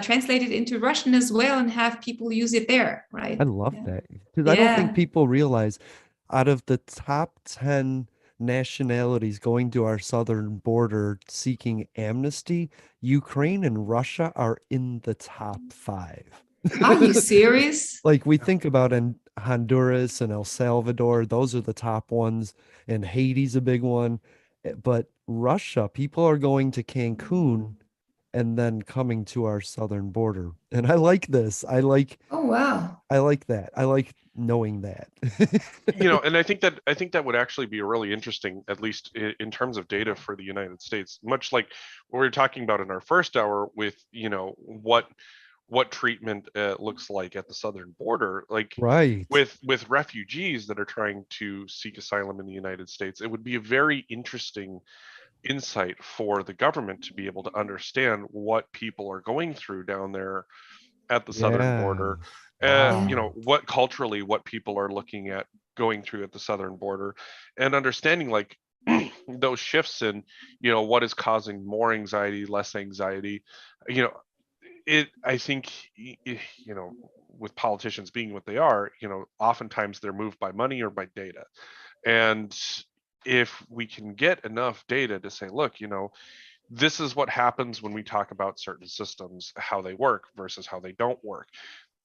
translate it into Russian as well and have people use it there, right? I love that, because I don't think people realize, out of the top 10 nationalities going to our southern border seeking amnesty, Ukraine and Russia are in the top 5. Are you serious? Like, we think about Honduras and El Salvador, those are the top ones, and Haiti's a big one. But Russia, people are going to Cancun and then coming to our southern border. And I like this. Oh, wow. I like that. I like knowing that. And I think that would actually be really interesting, at least in terms of data for the United States, much like what we were talking about in our first hour with, what treatment looks like at the southern border, like right, with refugees that are trying to seek asylum in the United States. It would be a very interesting insight for the government to be able to understand what people are going through down there at the southern border. What culturally, what people are looking at going through at the southern border, and understanding like those shifts in, what is causing more anxiety, less anxiety. I think, with politicians being what they are, oftentimes they're moved by money or by data. And if we can get enough data to say, look, this is what happens when we talk about certain systems, how they work versus how they don't work,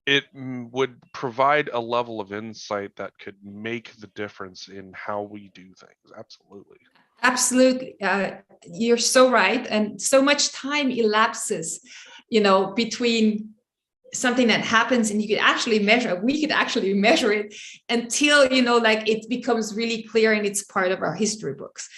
it would provide a level of insight that could make the difference in how we do things. Absolutely. You're so right. And so much time elapses, between something that happens and we could actually measure it until, it becomes really clear and it's part of our history books.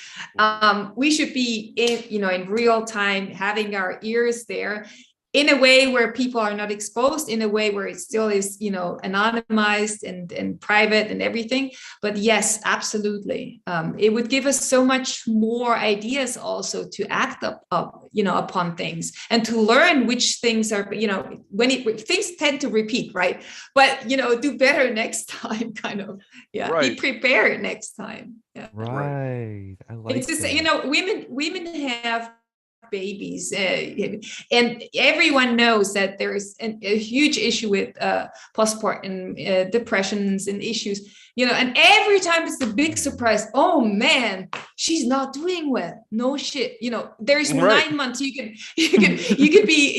We should be in real time, having our ears there, in a way where people are not exposed, in a way where it still is, anonymized and private and everything. But yes, absolutely. It would give us so much more ideas also to act upon things, and to learn which things are, things tend to repeat, right? But, do better next time, kind of. Yeah. Right. Be prepared next time. Yeah. Right. I like it's just, that. Women have babies, and everyone knows that there's a huge issue with postpartum depressions and issues, and every time it's a big surprise. Oh man, she's not doing well. No shit. There's Right. 9 months you could be,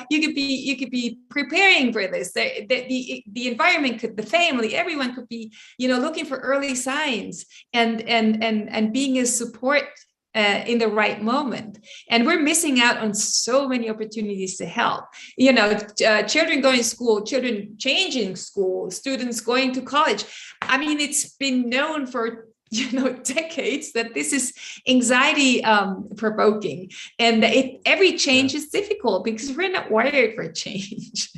you could be preparing for this. The environment could, the family, everyone could be, looking for early signs and being a support in the right moment. And we're missing out on so many opportunities to help. Children going to school, children changing school, students going to college. I mean, it's been known for decades that this is anxiety provoking, and every change is difficult because we're not wired for change.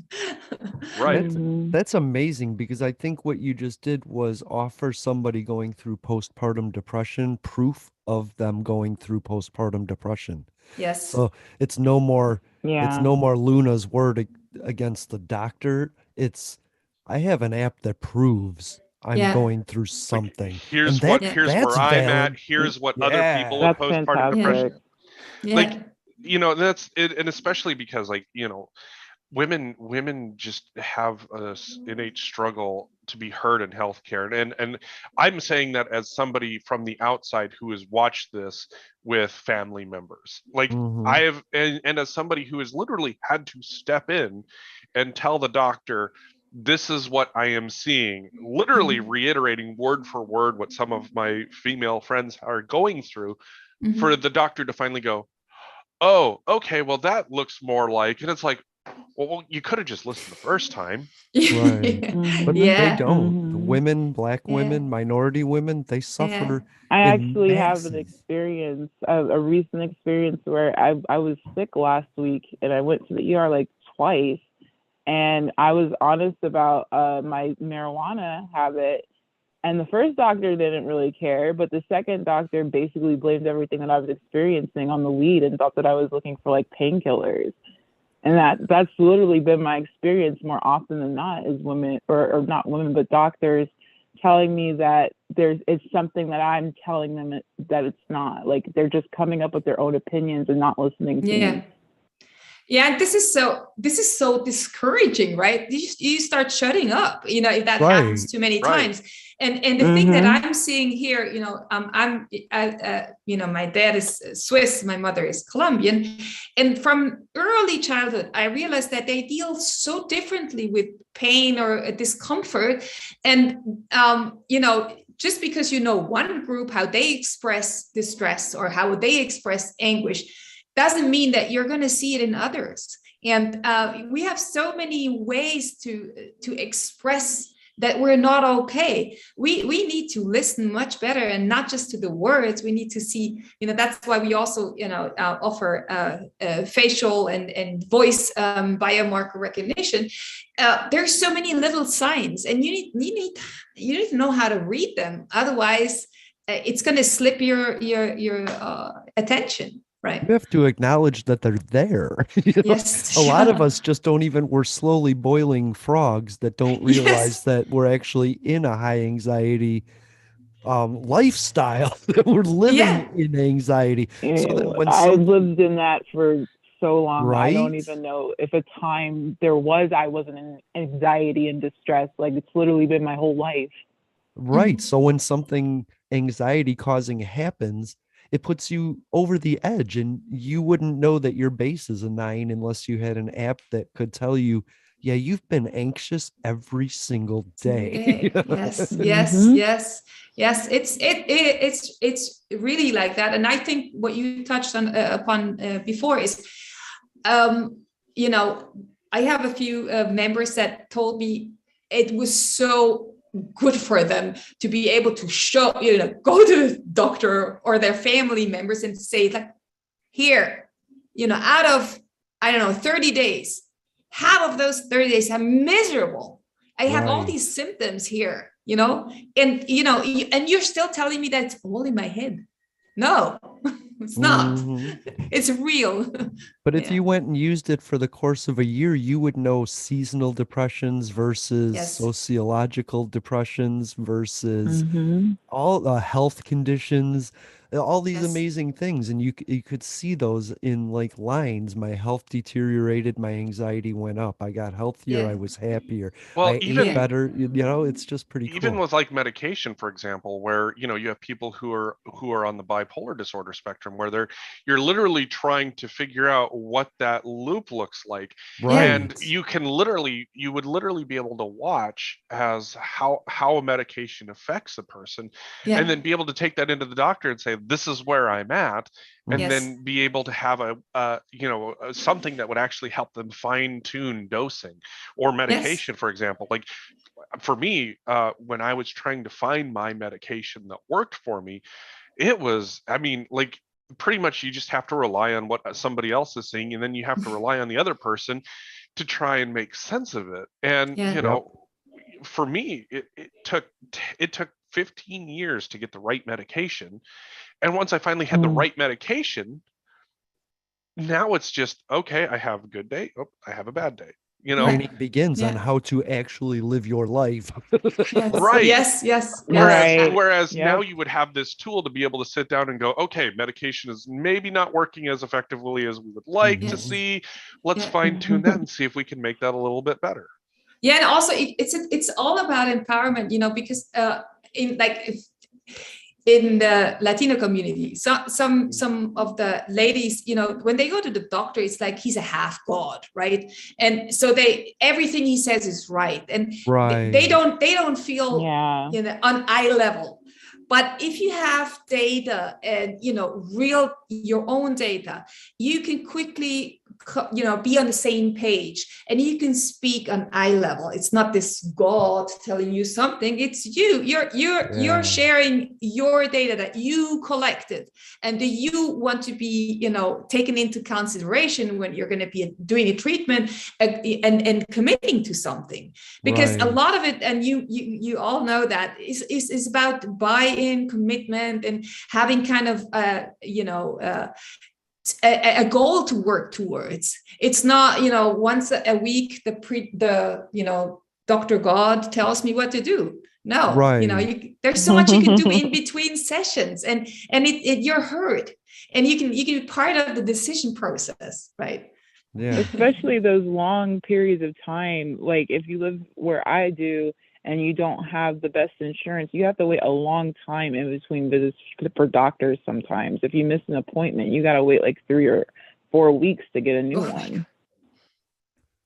Right. That's amazing, because I think what you just did was offer somebody going through postpartum depression proof of them going through postpartum depression. Yes. So it's no more Yeah. Luna's word against the doctor. It's, I have an app that proves I'm Yeah. going through something. Here's And here's that's where I'm valid. at. Here's what other people Yeah. with That's postpartum fantastic. depression. Yeah. Like, that's it, and especially because, like, women just have a innate struggle to be heard in healthcare, and I'm saying that as somebody from the outside who has watched this with family members. Like, Mhm. I have, and as somebody who has literally had to step in and tell the doctor, this is what I am seeing, literally reiterating word for word what some of my female friends are going through, for the doctor to finally go, oh, okay, well, that looks more like, and it's like, well, you could have just listened the first time. Right. But they Yeah. don't. Mhm. Women, Black Yeah. women, minority women, they suffer I in actually have an masses. experience, a recent experience where I was sick last week and I went to the ER like twice, and I was honest about my marijuana habit. And the first doctor didn't really care, but the second doctor basically blamed everything that I was experiencing on the weed and thought that I was looking for like painkillers. And that's literally been my experience more often than not, is women, or not women, but doctors telling me that it's something that I'm telling them that it's not. Like, they're just coming up with their own opinions and not listening to Yeah. me. Yeah, and this is so discouraging, right? You start shutting up, if that happens Right. too many Right. times. And the thing that I'm seeing here, my dad is Swiss, my mother is Colombian, and from early childhood, I realized that they deal so differently with pain or discomfort, and just because one group, how they express distress or how they express anguish, doesn't mean that you're going to see it in others. And we have so many ways to express that we're not okay. We need to listen much better, and not just to the words. We need to see, that's why we also, offer facial and voice biomarker recognition. There's so many little signs, and you need to know how to read them. Otherwise, it's going to slip your attention. Right. You have to acknowledge that they're there. Yes. A lot of us just don't even, we're slowly boiling frogs that don't realize that we're actually in a high anxiety lifestyle, that we're living in anxiety. So that when I lived in that for so long, right? I don't even know if a time there was I wasn't in anxiety and distress. Like, it's literally been my whole life. Right. So when something anxiety causing happens, it puts you over the edge, and you wouldn't know that your base is a 9 unless you had an app that could tell you, yeah, you've been anxious every single day. Yes. It's really like that. And I think what you touched on upon before is, I have a few members that told me it was so good for them to be able to go to the doctor or their family members and say, like, here, out of, I don't know, 30 days, half of those 30 days I'm miserable. I have all these symptoms here, and you're still telling me that it's all in my head. No, it's not. It's real. But if you went and used it for the course of a year, you would know seasonal depressions versus sociological depressions versus all health conditions. all these Yes. amazing things, and you could see those in like lines. My health deteriorated, my anxiety went up, I got healthier, I Yeah. was happier, Well, I ate Yeah. better. You know, it's just pretty even cool. with like medication, for example, where you have people who are on the bipolar disorder spectrum, where you're literally trying to figure out what that loop looks like. Yeah. And Right. you would literally be able to watch as how a medication affects a person, and Yeah. then be able to take that into the doctor and say, this is where I'm at, and Mhm. Yes. then be able to have something that would actually help them fine tune dosing or Yes. medication, for example. Like for me, when I was trying to find my medication that worked for me, it was, I mean, like pretty much you just have to rely on what somebody else is saying, and then you have to rely on the other person to try and make sense of it. And Yeah. Yep. for me, it took 15 years to get the right medication. And once I finally had the Mm. right medication, now it's just okay. I have a good day. Oh, I have a bad day. You know, Yeah. Training begins on Yeah. how to actually live your life. Yes. right? Yes. Yes. Yes. Whereas Right. whereas now Yep. you would have this tool to be able to sit down and go, okay, medication is maybe not working as effectively as we would like to Yes. Mhm. see. Let's Yeah. fine tune that and see if we can make that a little bit better. Yeah. And also, it's all about empowerment, because in like if in the Latino community, some of the ladies, when they go to the doctor, it's like he's a half god, right? And so everything he says is right, and they Right. don't feel Yeah. on eye level. But if you have data and real your own data, you can quickly be on the same page, and you can speak on eye level. It's not this god telling you something. It's you're Yeah. sharing your data that you collected, and that you want to be taken into consideration when you're going to be doing a treatment, and committing to something. Because a Right. lot of it, and you all know that, is about buy-in, commitment, and having kind of a goal to work towards. It's not once a week the Dr. God tells me what to do. No, Right. there's so much you can do in between sessions, and you're heard, and you can be part of the decision process, right? Yeah. Especially those long periods of time. Like if you live where I do and you don't have the best insurance, you have to wait a long time in between visits for doctors sometimes. If you miss an appointment, you got to wait like 3 or 4 weeks to get a new Oh my God. one.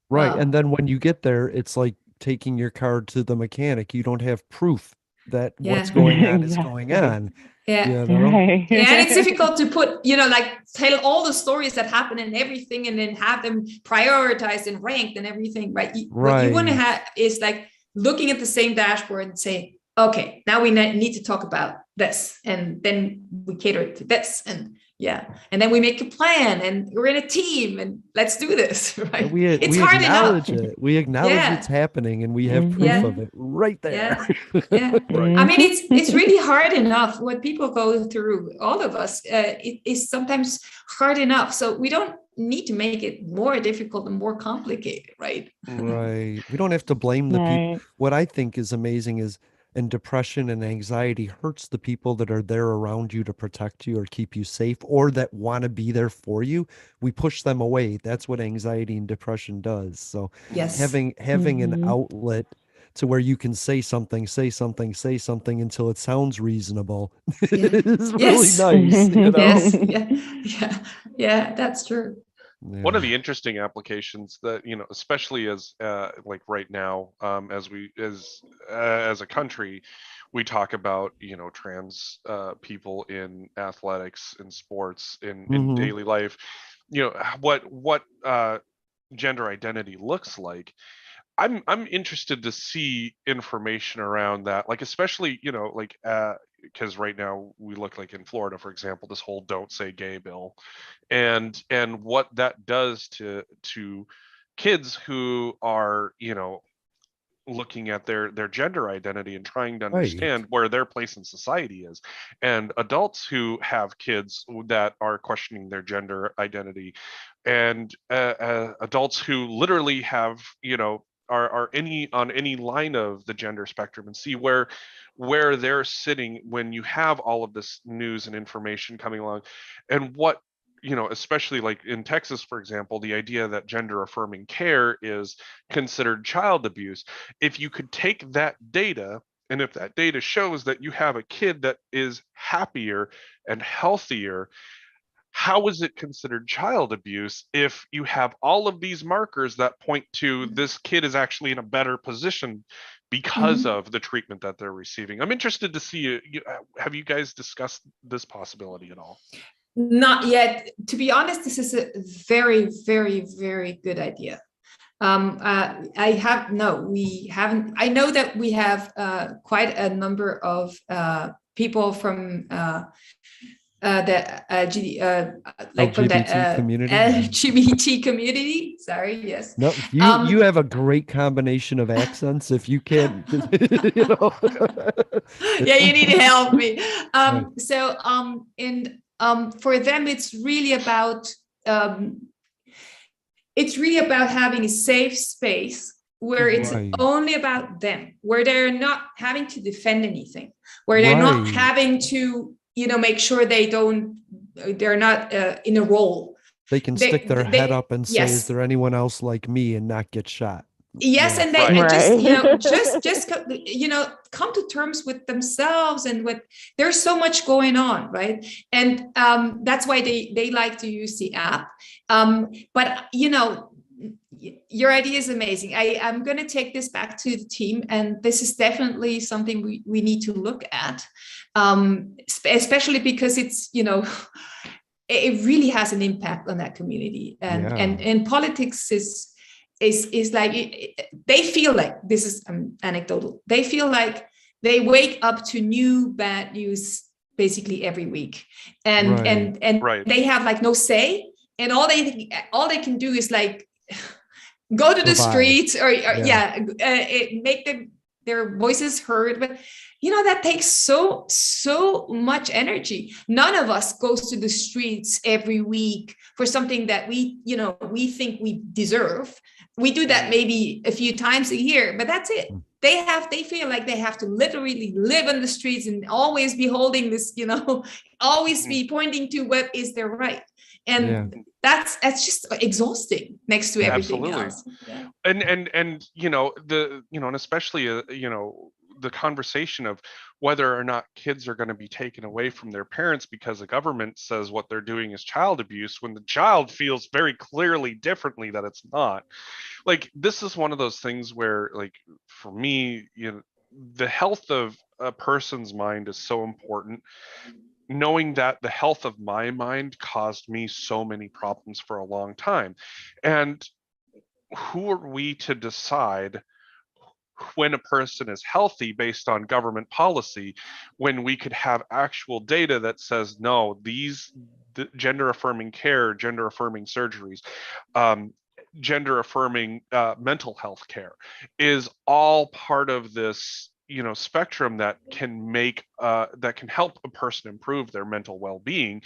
Right. And Wow. then when you get there, it's like taking your car to the mechanic. You don't have proof that what's Yeah. going on is going Exactly. on, Yeah. you know? Right. Yeah, and it's difficult to put, like tell all the stories that happen and everything, and then have them prioritized and ranked and everything, right? What you want to Right. have is like looking at the same dashboard and say, okay, now we need to talk about this, and then we cater to this, and then we make a plan, and we're in a team, and let's do this, right? It's We hard enough. acknowledge it. We acknowledge it's Yeah, happening, and we have proof yeah, of it right there. yeah, yeah. Right. I mean, Mhm. it's really hard enough what people go through. All of us, it is sometimes hard enough. So we don't need to make it more difficult and more complicated, right? Mhm. Right. We don't have to blame the people. Right. What I think is amazing is, and depression and anxiety hurts the people that are there around you to protect you or keep you safe, or that want to be there for you. We push them away. That's what anxiety and depression does. So Mhm. Yes. having an Mhm. outlet to where you can say something, say something until it sounds reasonable Yeah. is really Yes. nice, you know? Yes. Yeah. Yeah. Yeah. That's true. One of Yeah. the interesting applications that, especially as like right now, as a country, we talk about, trans people in athletics, in sports, in Hmm. daily life, what gender identity looks like. I'm interested to see information around that, like especially, like because right now we look like in Florida, for example, this whole "Don't Say Gay" bill, and what that does to kids who are, looking at their gender identity and trying to Right. understand where their place in society is, and adults who have kids that are questioning their gender identity, and adults who literally have, are any on any line of the gender spectrum and see where they're sitting when you have all of this news and information coming along, and what, especially like in Texas, for example, the idea that gender affirming care is considered child abuse. If you could take that data, and if that data shows that you have a kid that is happier and healthier, how is it considered child abuse if you have all of these markers that point to this kid is actually in a better position because Mhm. of the treatment that they're receiving? I'm interested to see, have you guys discussed this possibility at all? Not yet. To be honest, this is a very, very, very good idea. We haven't. I know that we have quite a number of people from like from the LGBT community. LGBT community. Sorry, yes. No, you have a great combination of accents. If you can't, Yeah, you need to help me. Right. So for them, it's really about having a safe space where it's Right. only about them, where they're not having to defend anything, where they're not Right. having to, make sure they're not in a role. They can stick their head up and say, yes. "Is there anyone else like me?" and not get shot. Yes, Yeah. and they Right. just come to terms with themselves and with there's so much going on, right? And that's why they like to use the app. But your idea is amazing. I'm going to take this back to the team, and this is definitely something we need to look at, especially because it's it really has an impact on that community, and politics is like they feel like, this is anecdotal, they feel like they wake up to new bad news basically every week, and Right. and Right. they have like no say, and all they can do is like go to the Survive. streets or Yeah. make their voices heard. But that takes so much energy. None of us goes to the streets every week for something that we think we deserve. We do that maybe a few times a year, but that's it. They feel like they have to literally live on the streets and always be holding this, always be pointing to what is their right. And that's just exhausting next to everything Absolutely. else. Yeah. And and especially the conversation of whether or not kids are going to be taken away from their parents because the government says what they're doing is child abuse, when the child feels very clearly differently that it's not. Like, this is one of those things where, like, for me, the health of a person's mind is so important. Knowing that the health of my mind caused me so many problems for a long time. And who are we to decide when a person is healthy based on government policy, when we could have actual data that says, no, gender affirming care, gender affirming surgeries, gender affirming mental health care is all part of this spectrum that can help a person improve their mental well-being.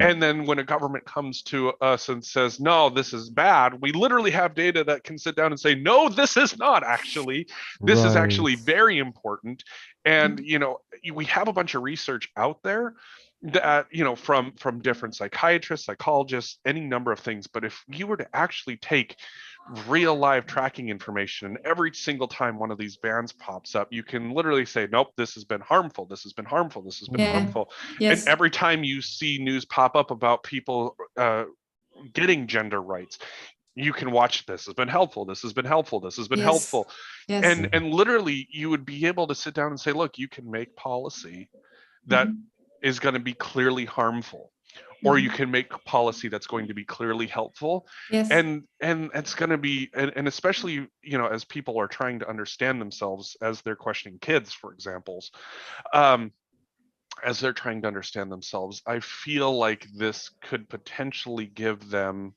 And then when a government comes to us and says, no, this is bad, we literally have data that can sit down and say, no, this is not actually. This is actually very important. And we have a bunch of research out there that from different psychiatrists, psychologists, any number of things. But if you were to actually take real live tracking information, and every single time one of these bans pops up, you can literally say, nope, this has been harmful, this has been harmful, this has been harmful. Yes. And every time you see news pop up about people getting gender rights, you can watch, this has been helpful, this has been helpful, this has been helpful. Yes. And literally you would be able to sit down and say, look, you can make policy that is going to be clearly harmful, or you can make policy that's going to be clearly helpful. Yes. And it's going to be, and especially as people are trying to understand themselves, as they're questioning kids, for examples, as they're trying to understand themselves, I feel like this could potentially give them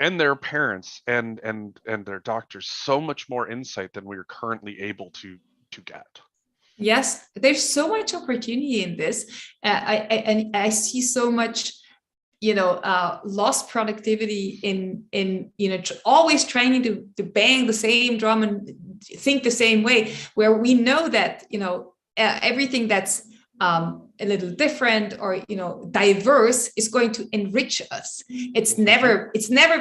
and their parents and their doctors so much more insight than we are currently able to get. Yes, there's so much opportunity in this. I see so much lost productivity in always trying to bang the same drum and think the same way, where we know that everything that's a little different or diverse is going to enrich us. It's never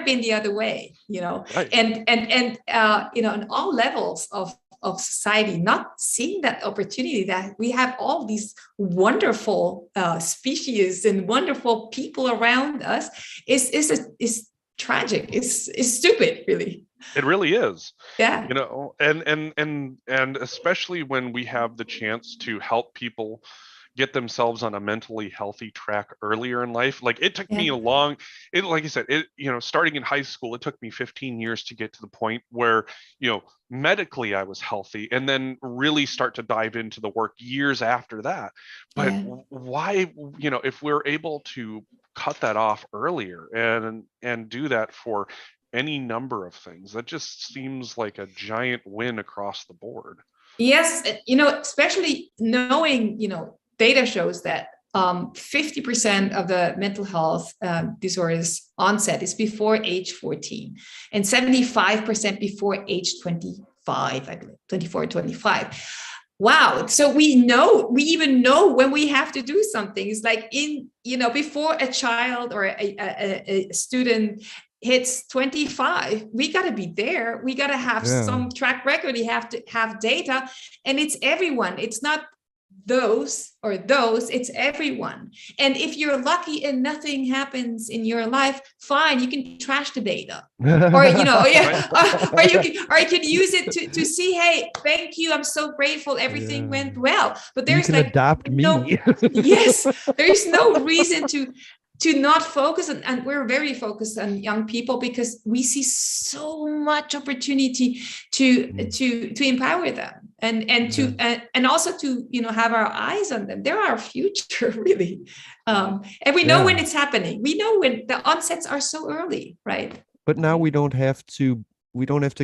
been the other way. Right. And in all levels of society, not seeing that opportunity that we have all these wonderful species and wonderful people around us is tragic. It's stupid, really. It really is. Yeah. And especially when we have the chance to help people get themselves on a mentally healthy track earlier in life. Like it took me like I said, starting in high school, it took me 15 years to get to the point where, medically I was healthy, and then really start to dive into the work years after that. But why, if we're able to cut that off earlier and do that for any number of things, that just seems like a giant win across the board. Yes, especially knowing, data shows that 50% of the mental health disorders onset is before age 14 and 75% before age 25, I believe, 24, 25. Wow. So we even know when we have to do something. It's like before a child or a student hits 25, we got to be there. We got to have some track record. We have to have data, and it's everyone. It's not those, it's everyone. And if you're lucky and nothing happens in your life, fine, you can trash the data, or or you can use it to see, hey, thank you, I'm so grateful, everything went well. But there's adopt me. Yes, there's no reason to not focus on, and we're very focused on young people because we see so much opportunity to empower them and also to have our eyes on them. They're our future, really. And we know when it's happening. We know when the onsets are so early, right? But now we don't have to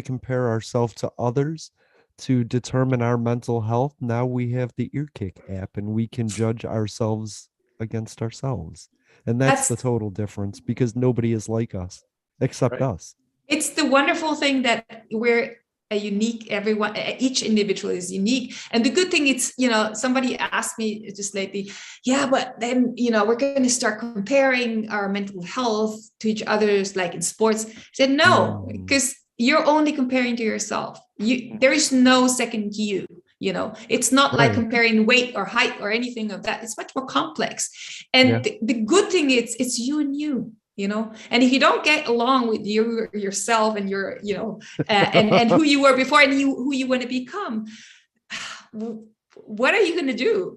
compare ourselves to others to determine our mental health. Now we have the Earkick app, and we can judge ourselves against ourselves. And that's the total difference, because nobody is like us except us. It's the wonderful thing that we're a unique, everyone, each individual is unique. And the good thing, it's, somebody asked me just lately, but then, we're going to start comparing our mental health to each other's, like in sports. I said, no, because you're only comparing to yourself. There is no second you. It's not like comparing weight or height or anything of that. It's much more complex. And the good thing is it's you and you, and if you don't get along with yourself and your, and who you were before and who you want to become, what are you going to do?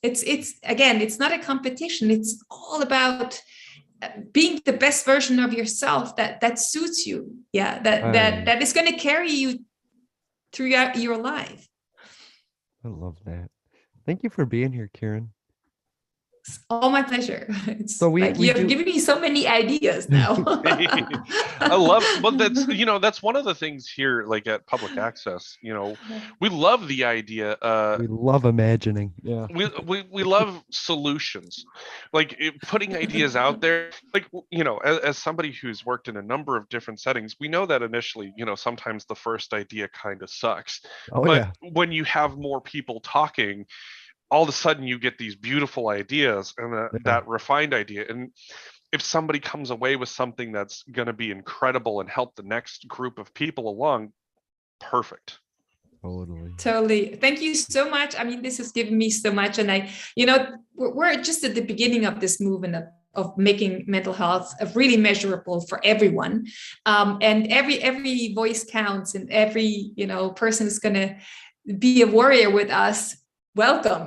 It's again, it's not a competition. It's all about being the best version of yourself that suits you. That is going to carry you throughout your life. I love that. Thank you for being here, Karen. It's all my pleasure. It's so you've given me so many ideas now. I love it. But that's one of the things here, like at Public Access, we love the idea. We love imagining. Yeah. We love solutions, like putting ideas out there. Like, as somebody who's worked in a number of different settings, we know that initially, sometimes the first idea kind of sucks. But when you have more people talking, all of a sudden you get these beautiful ideas and that refined idea. And if somebody comes away with something that's going to be incredible and help the next group of people along, perfect. Totally. Thank you so much. I mean, this has given me so much. And we're just at the beginning of this movement of making mental health really measurable for everyone. And every voice counts, and every, person is going to be a warrior with us. Welcome.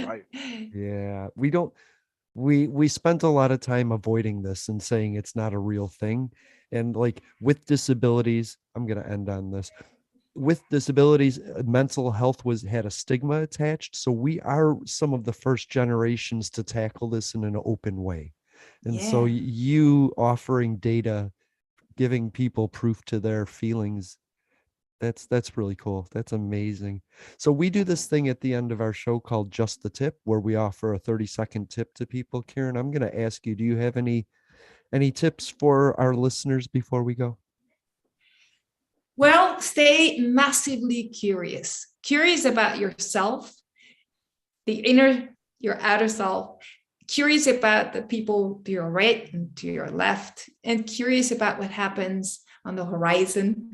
Right. Yeah, we spent a lot of time avoiding this and saying it's not a real thing. And like with disabilities, I'm going to end on this. With disabilities, mental health had a stigma attached. So we are some of the first generations to tackle this in an open way. And so you offering data, giving people proof to their feelings, That's really cool. That's amazing. So we do this thing at the end of our show called Just the Tip, where we offer a 30-second tip to people. Karen, I'm going to ask you, do you have any tips for our listeners before we go? Well, stay massively curious. Curious about yourself, the inner, your outer self, curious about the people to your right and to your left, and curious about what happens on the horizon.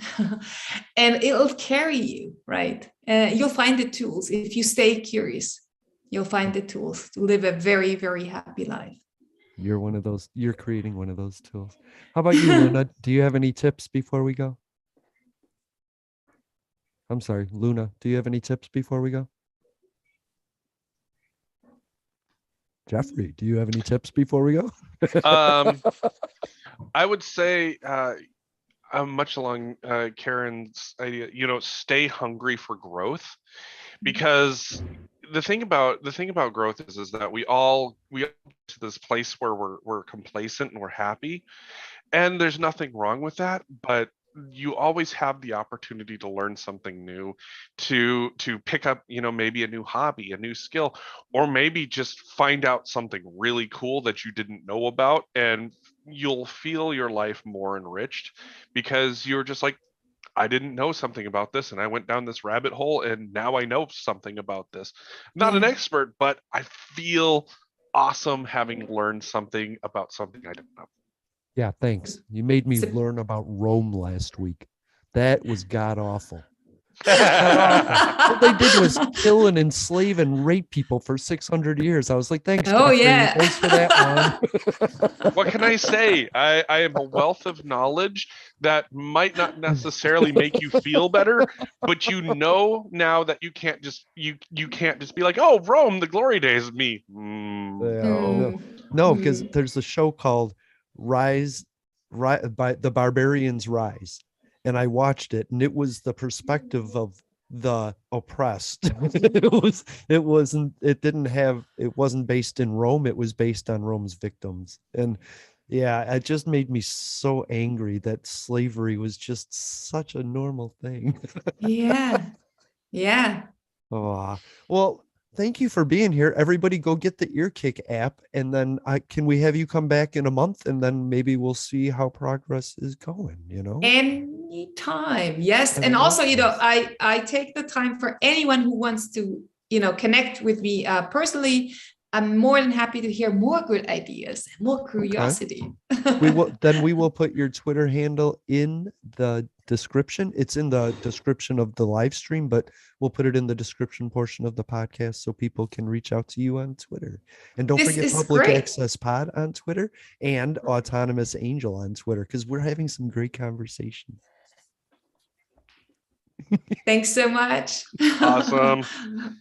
And it'll carry you, right? You'll find the tools. If you stay curious, you'll find the tools to live a very, very happy life. You're creating one of those tools. How about you, Luna? Do you have any tips before we go? I'm sorry, Luna, do you have any tips before we go? Jeffrey, do you have any tips before we go? I would say, much along Karen's idea, stay hungry for growth, because the thing about growth is that we all get to this place where we're complacent and we're happy, and there's nothing wrong with that, but you always have the opportunity to learn something new, to pick up, maybe a new hobby, a new skill, or maybe just find out something really cool that you didn't know about, and you'll feel your life more enriched because you're just like, I didn't know something about this, and I went down this rabbit hole, and now I know something about this. I'm not an expert, but I feel awesome having learned something about something I didn't know. Yeah, thanks. You made me So- learn about Rome last week. That was god awful. All they did was kill and enslave and rape people for 600 years. I was like, thanks, Oh, Jeffrey. yeah. Thanks for that one. What can I say? I am a wealth of knowledge that might not necessarily make you feel better, but now that you can't just be like, oh, Rome, the glory days of me. No, because there's a show called Rise by the Barbarians Rise, and I watched it, and it was the perspective of the oppressed. It wasn't based in Rome, it was based on Rome's victims. And yeah, it just made me so angry that slavery was just such a normal thing. Yeah. Oh, well, thank you for being here. Everybody go get the Ear Kick app, and then can we have you come back in a month, and then maybe we'll see how progress is going, Anytime. Yes. And also, I take the time for anyone who wants to, connect with me personally. I'm more than happy to hear more good ideas, more curiosity. We will put your Twitter handle in the description. It's in the description of the live stream, but we'll put it in the description portion of the podcast so people can reach out to you on Twitter. And don't forget Public Access Pod on Twitter and Autonomous Angel on Twitter, because we're having some great conversations. Thanks so much. Awesome.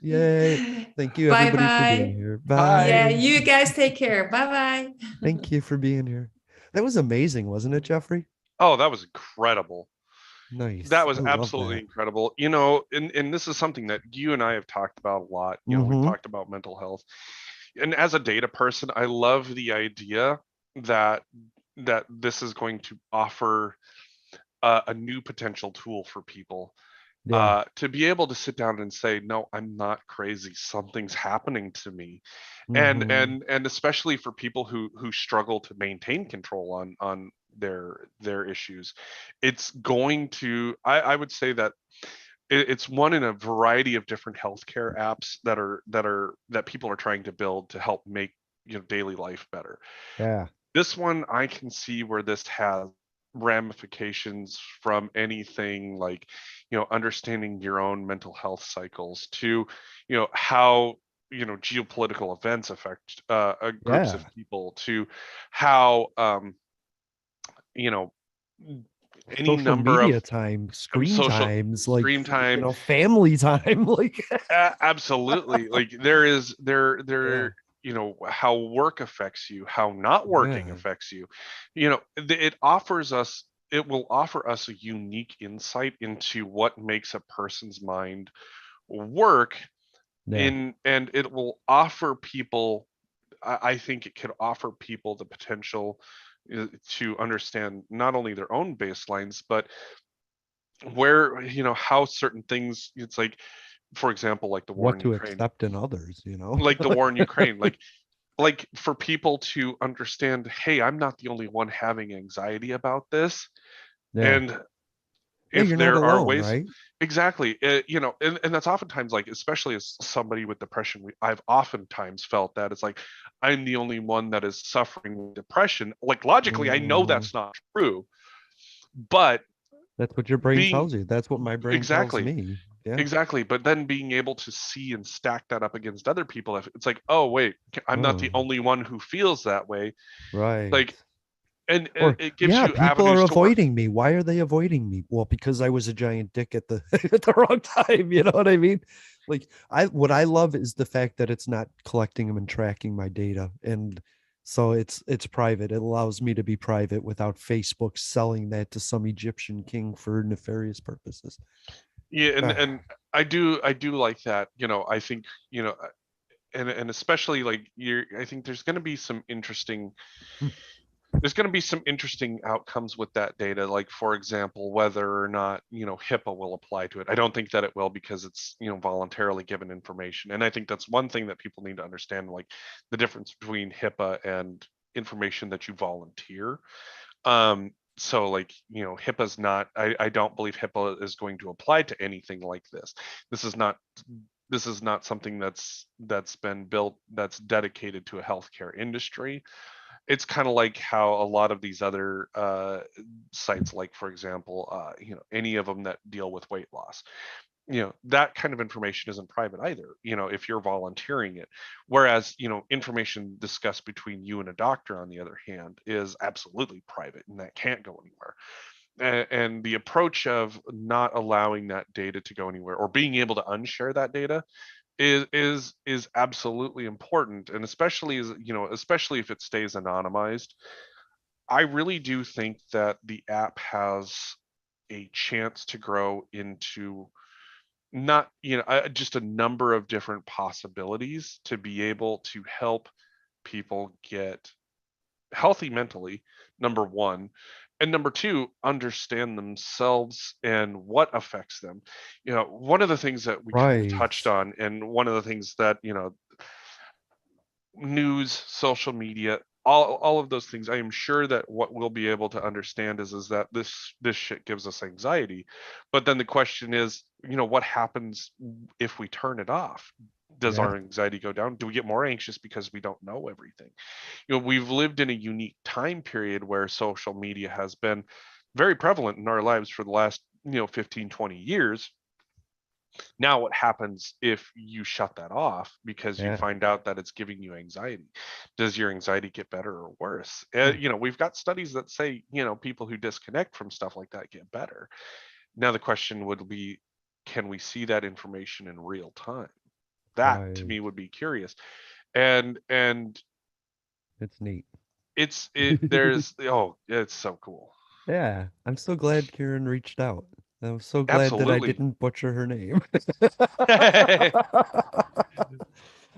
Yay. Thank you, everybody, for being here. Bye. Yeah, you guys take care. Bye-bye. Thank you for being here. That was amazing, wasn't it, Jeffrey? Oh, that was incredible. Nice. That was absolutely incredible. And this is something that you and I have talked about a lot. We've talked about mental health. And as a data person, I love the idea that this is going to offer a new potential tool for people. To be able to sit down and say, no, I'm not crazy, something's happening to me. And especially for people who struggle to maintain control on their issues, it's going to, I would say that it's one in a variety of different healthcare apps that people are trying to build to help make daily life better. This one, I can see where this has ramifications from anything like understanding your own mental health cycles to how geopolitical events affect groups of people, to how any social number media of time, screen times, screen time, family time, like absolutely, like there how work affects you, how not working affects you. It will offer us a unique insight into what makes a person's mind work. And it will offer people, I think it could offer people the potential to understand not only their own baselines, but where, how certain things, it's like, for example, like the war What in to Ukraine, accept in others, like the war in Ukraine, like for people to understand, hey, I'm not the only one having anxiety about this. Yeah. And Yeah, if you're not there are alone, ways, right? exactly, and that's oftentimes, like, especially as somebody with depression, I've oftentimes felt that it's like I'm the only one that is suffering with depression. Like, logically, I know Mhm. that's not true, but That's what your brain being tells you. That's what my brain tells exactly, me. Yeah. exactly, but then being able to see and stack that up against other people, if it's like, oh wait, I'm not the Oh, only one who feels that way, right. like, and Or it gives yeah, you people are avenues to work. avoiding me. Why are they avoiding me? Well, because I was a giant dick at the at the wrong time. You know what I mean? Like what I love is the fact that it's not collecting them and tracking my data. And so it's private. It allows me to be private without Facebook selling that to some Egyptian king for nefarious purposes. Yeah, Ah, and I do like that. I think, and especially, like, I think there's going to be some interesting outcomes with that data, like, for example, whether or not, HIPAA will apply to it. I don't think that it will, because it's, voluntarily given information. And I think that's one thing that people need to understand, like the difference between HIPAA and information that you volunteer. So, like, HIPAA's not, I don't believe HIPAA is going to apply to anything like this. This is not this is not something that's been built, that's dedicated to a healthcare industry. It's kind of like how a lot of these other sites, like, for example, any of them that deal with weight loss, that kind of information isn't private either, if you're volunteering it. Whereas, information discussed between you and a doctor, on the other hand, is absolutely private, and that can't go anywhere. And the approach of not allowing that data to go anywhere, or being able to unshare that data, is absolutely important. And especially, especially if it stays anonymized, I really do think that the app has a chance to grow into, not, just a number of different possibilities to be able to help people get healthy mentally, number one, and number two, understand themselves and what affects them. One of the things that we kind of touched right. on, and one of the things that, news, social media, all of those things, I am sure that what we'll be able to understand is that this shit gives us anxiety. But then the question is, what happens if we turn it off? Does Yeah. our anxiety go down? Do we get more anxious because we don't know everything? We've lived in a unique time period where social media has been very prevalent in our lives for the last, 15, 20 years. Now, what happens if you shut that off because you Yeah. find out that it's giving you anxiety? Does your anxiety get better or worse? Hmm. We've got studies that say, people who disconnect from stuff like that get better. Now, the question would be, can we see that information in real time? That, to Right. me, would be curious. And It's neat. there's, oh, it's so cool. Yeah, I'm so glad Kieran reached out. I'm so glad that I Absolutely. didn't butcher her name.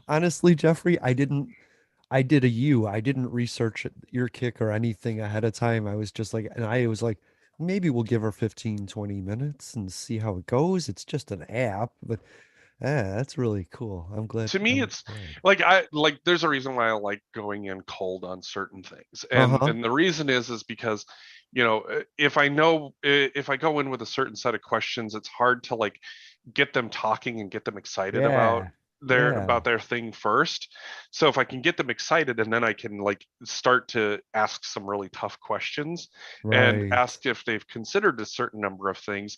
Honestly, Jeffrey, I did a U. I didn't research your kick or anything ahead of time. I was just like, and I was like, maybe we'll give her 15, 20 minutes and see how it goes. It's just an app, but yeah, that's really cool. I'm glad. To me, I'm it's glad. like, I like, there's a reason why I like going in cold on certain things. and Uh-huh. and the reason is because, if I go in with a certain set of questions, it's hard to, like, get them talking and get them excited about Yeah. their Yeah. about their thing first. So if I can get them excited, and then I can, like, start to ask some really tough questions and Right. ask if they've considered a certain number of things,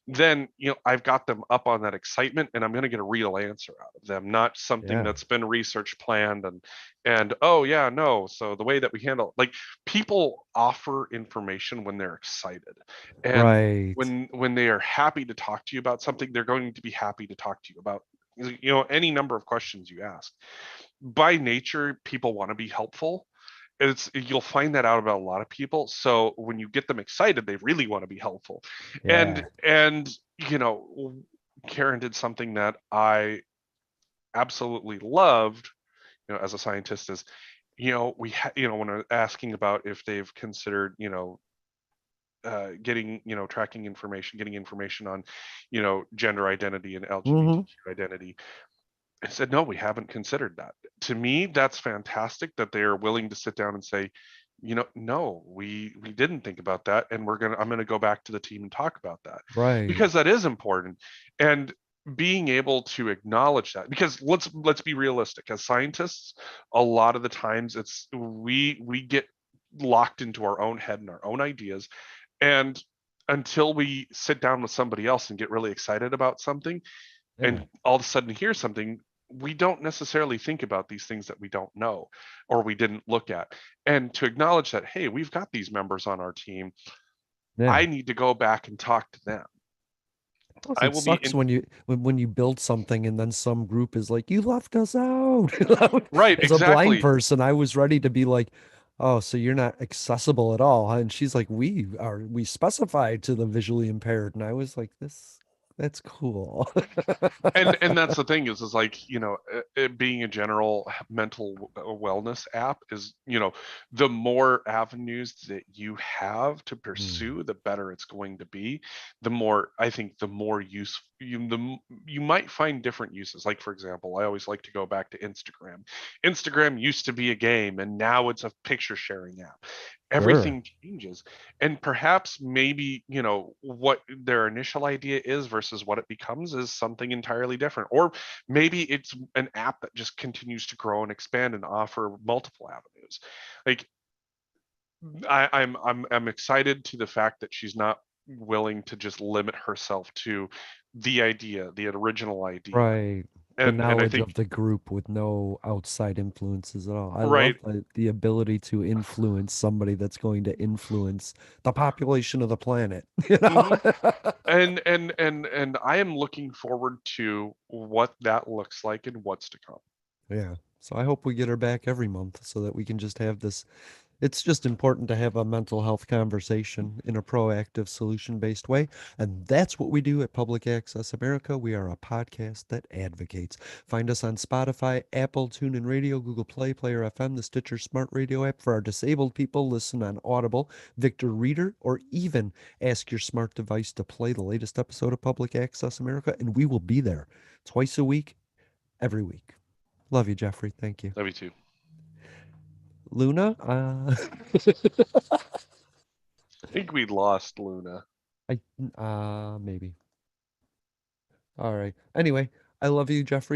then, I've got them up on that excitement, and I'm going to get a real answer out of them, not something Yeah. that's been research planned, and oh yeah, no, so the way that we handle, like, people offer information when they're excited, and Right. when they are happy to talk to you about something, they're going to be happy to talk to you about, any number of questions you ask. By nature, people want to be helpful. You'll find that out about a lot of people. So when you get them excited, they really want to be helpful. and Yeah. and you know Karen did something that I absolutely loved, as a scientist, is, when I'm asking about if they've considered, getting, tracking information, getting information on, gender identity and Hmm. LGBTQ identity. I said, no, we haven't considered that. To me, that's fantastic that they are willing to sit down and say, no, we didn't think about that, and I'm gonna go back to the team and talk about that, Right. because that is important. And being able to acknowledge that, because let's be realistic, as scientists, a lot of the times we get locked into our own head and our own ideas, and until we sit down with somebody else and get really excited about something, Yeah. and all of a sudden hear something, we don't necessarily think about these things that we don't know or we didn't look at. And to acknowledge that, hey, we've got these members on our team, Yeah. I need to go back and talk to them. Plus, I it will be sucks in. when you build something and then some group is like, "You left us out." Right, As a blind exactly. person, I was ready to be like, "Oh, so you're not accessible at all, huh?" And she's like, We specified to the visually impaired." And I was like, that's cool." And that's the thing is like, it being a general mental wellness app is, the more avenues that you have to Mm, pursue, the better it's going to be. The more, I think, the more use you might find different uses. Like, for example, I always like to go back to Instagram. Instagram used to be a game, and now it's a picture sharing app. sure. Everything changes, and perhaps maybe, what their initial idea is versus what it becomes is something entirely different. Or maybe it's an app that just continues to grow and expand and offer multiple avenues. Like, I'm excited to the fact that she's not willing to just limit herself to the original idea. Right. The And I knowledge think, of the group with no outside influences at all. I right. love the ability to influence somebody that's going to influence the population of the planet, you know? Mhm. And I am looking forward to what that looks like and what's to come. Yeah. So I hope we get her back every month so that we can just have this. It's just important to have a mental health conversation in a proactive, solution based way. And that's what we do at Public Access America. We are a podcast that advocates. Find us on Spotify, Apple, TuneIn Radio, Google Play, Player FM, the Stitcher Smart Radio app for our disabled people. Listen on Audible, Victor Reader, or even ask your smart device to play the latest episode of Public Access America. And we will be there twice a week, every week. Love you, Jeffrey. Thank you. Love you too. Luna, I think we lost Luna. maybe. All right. Anyway, I love you, Jeffrey.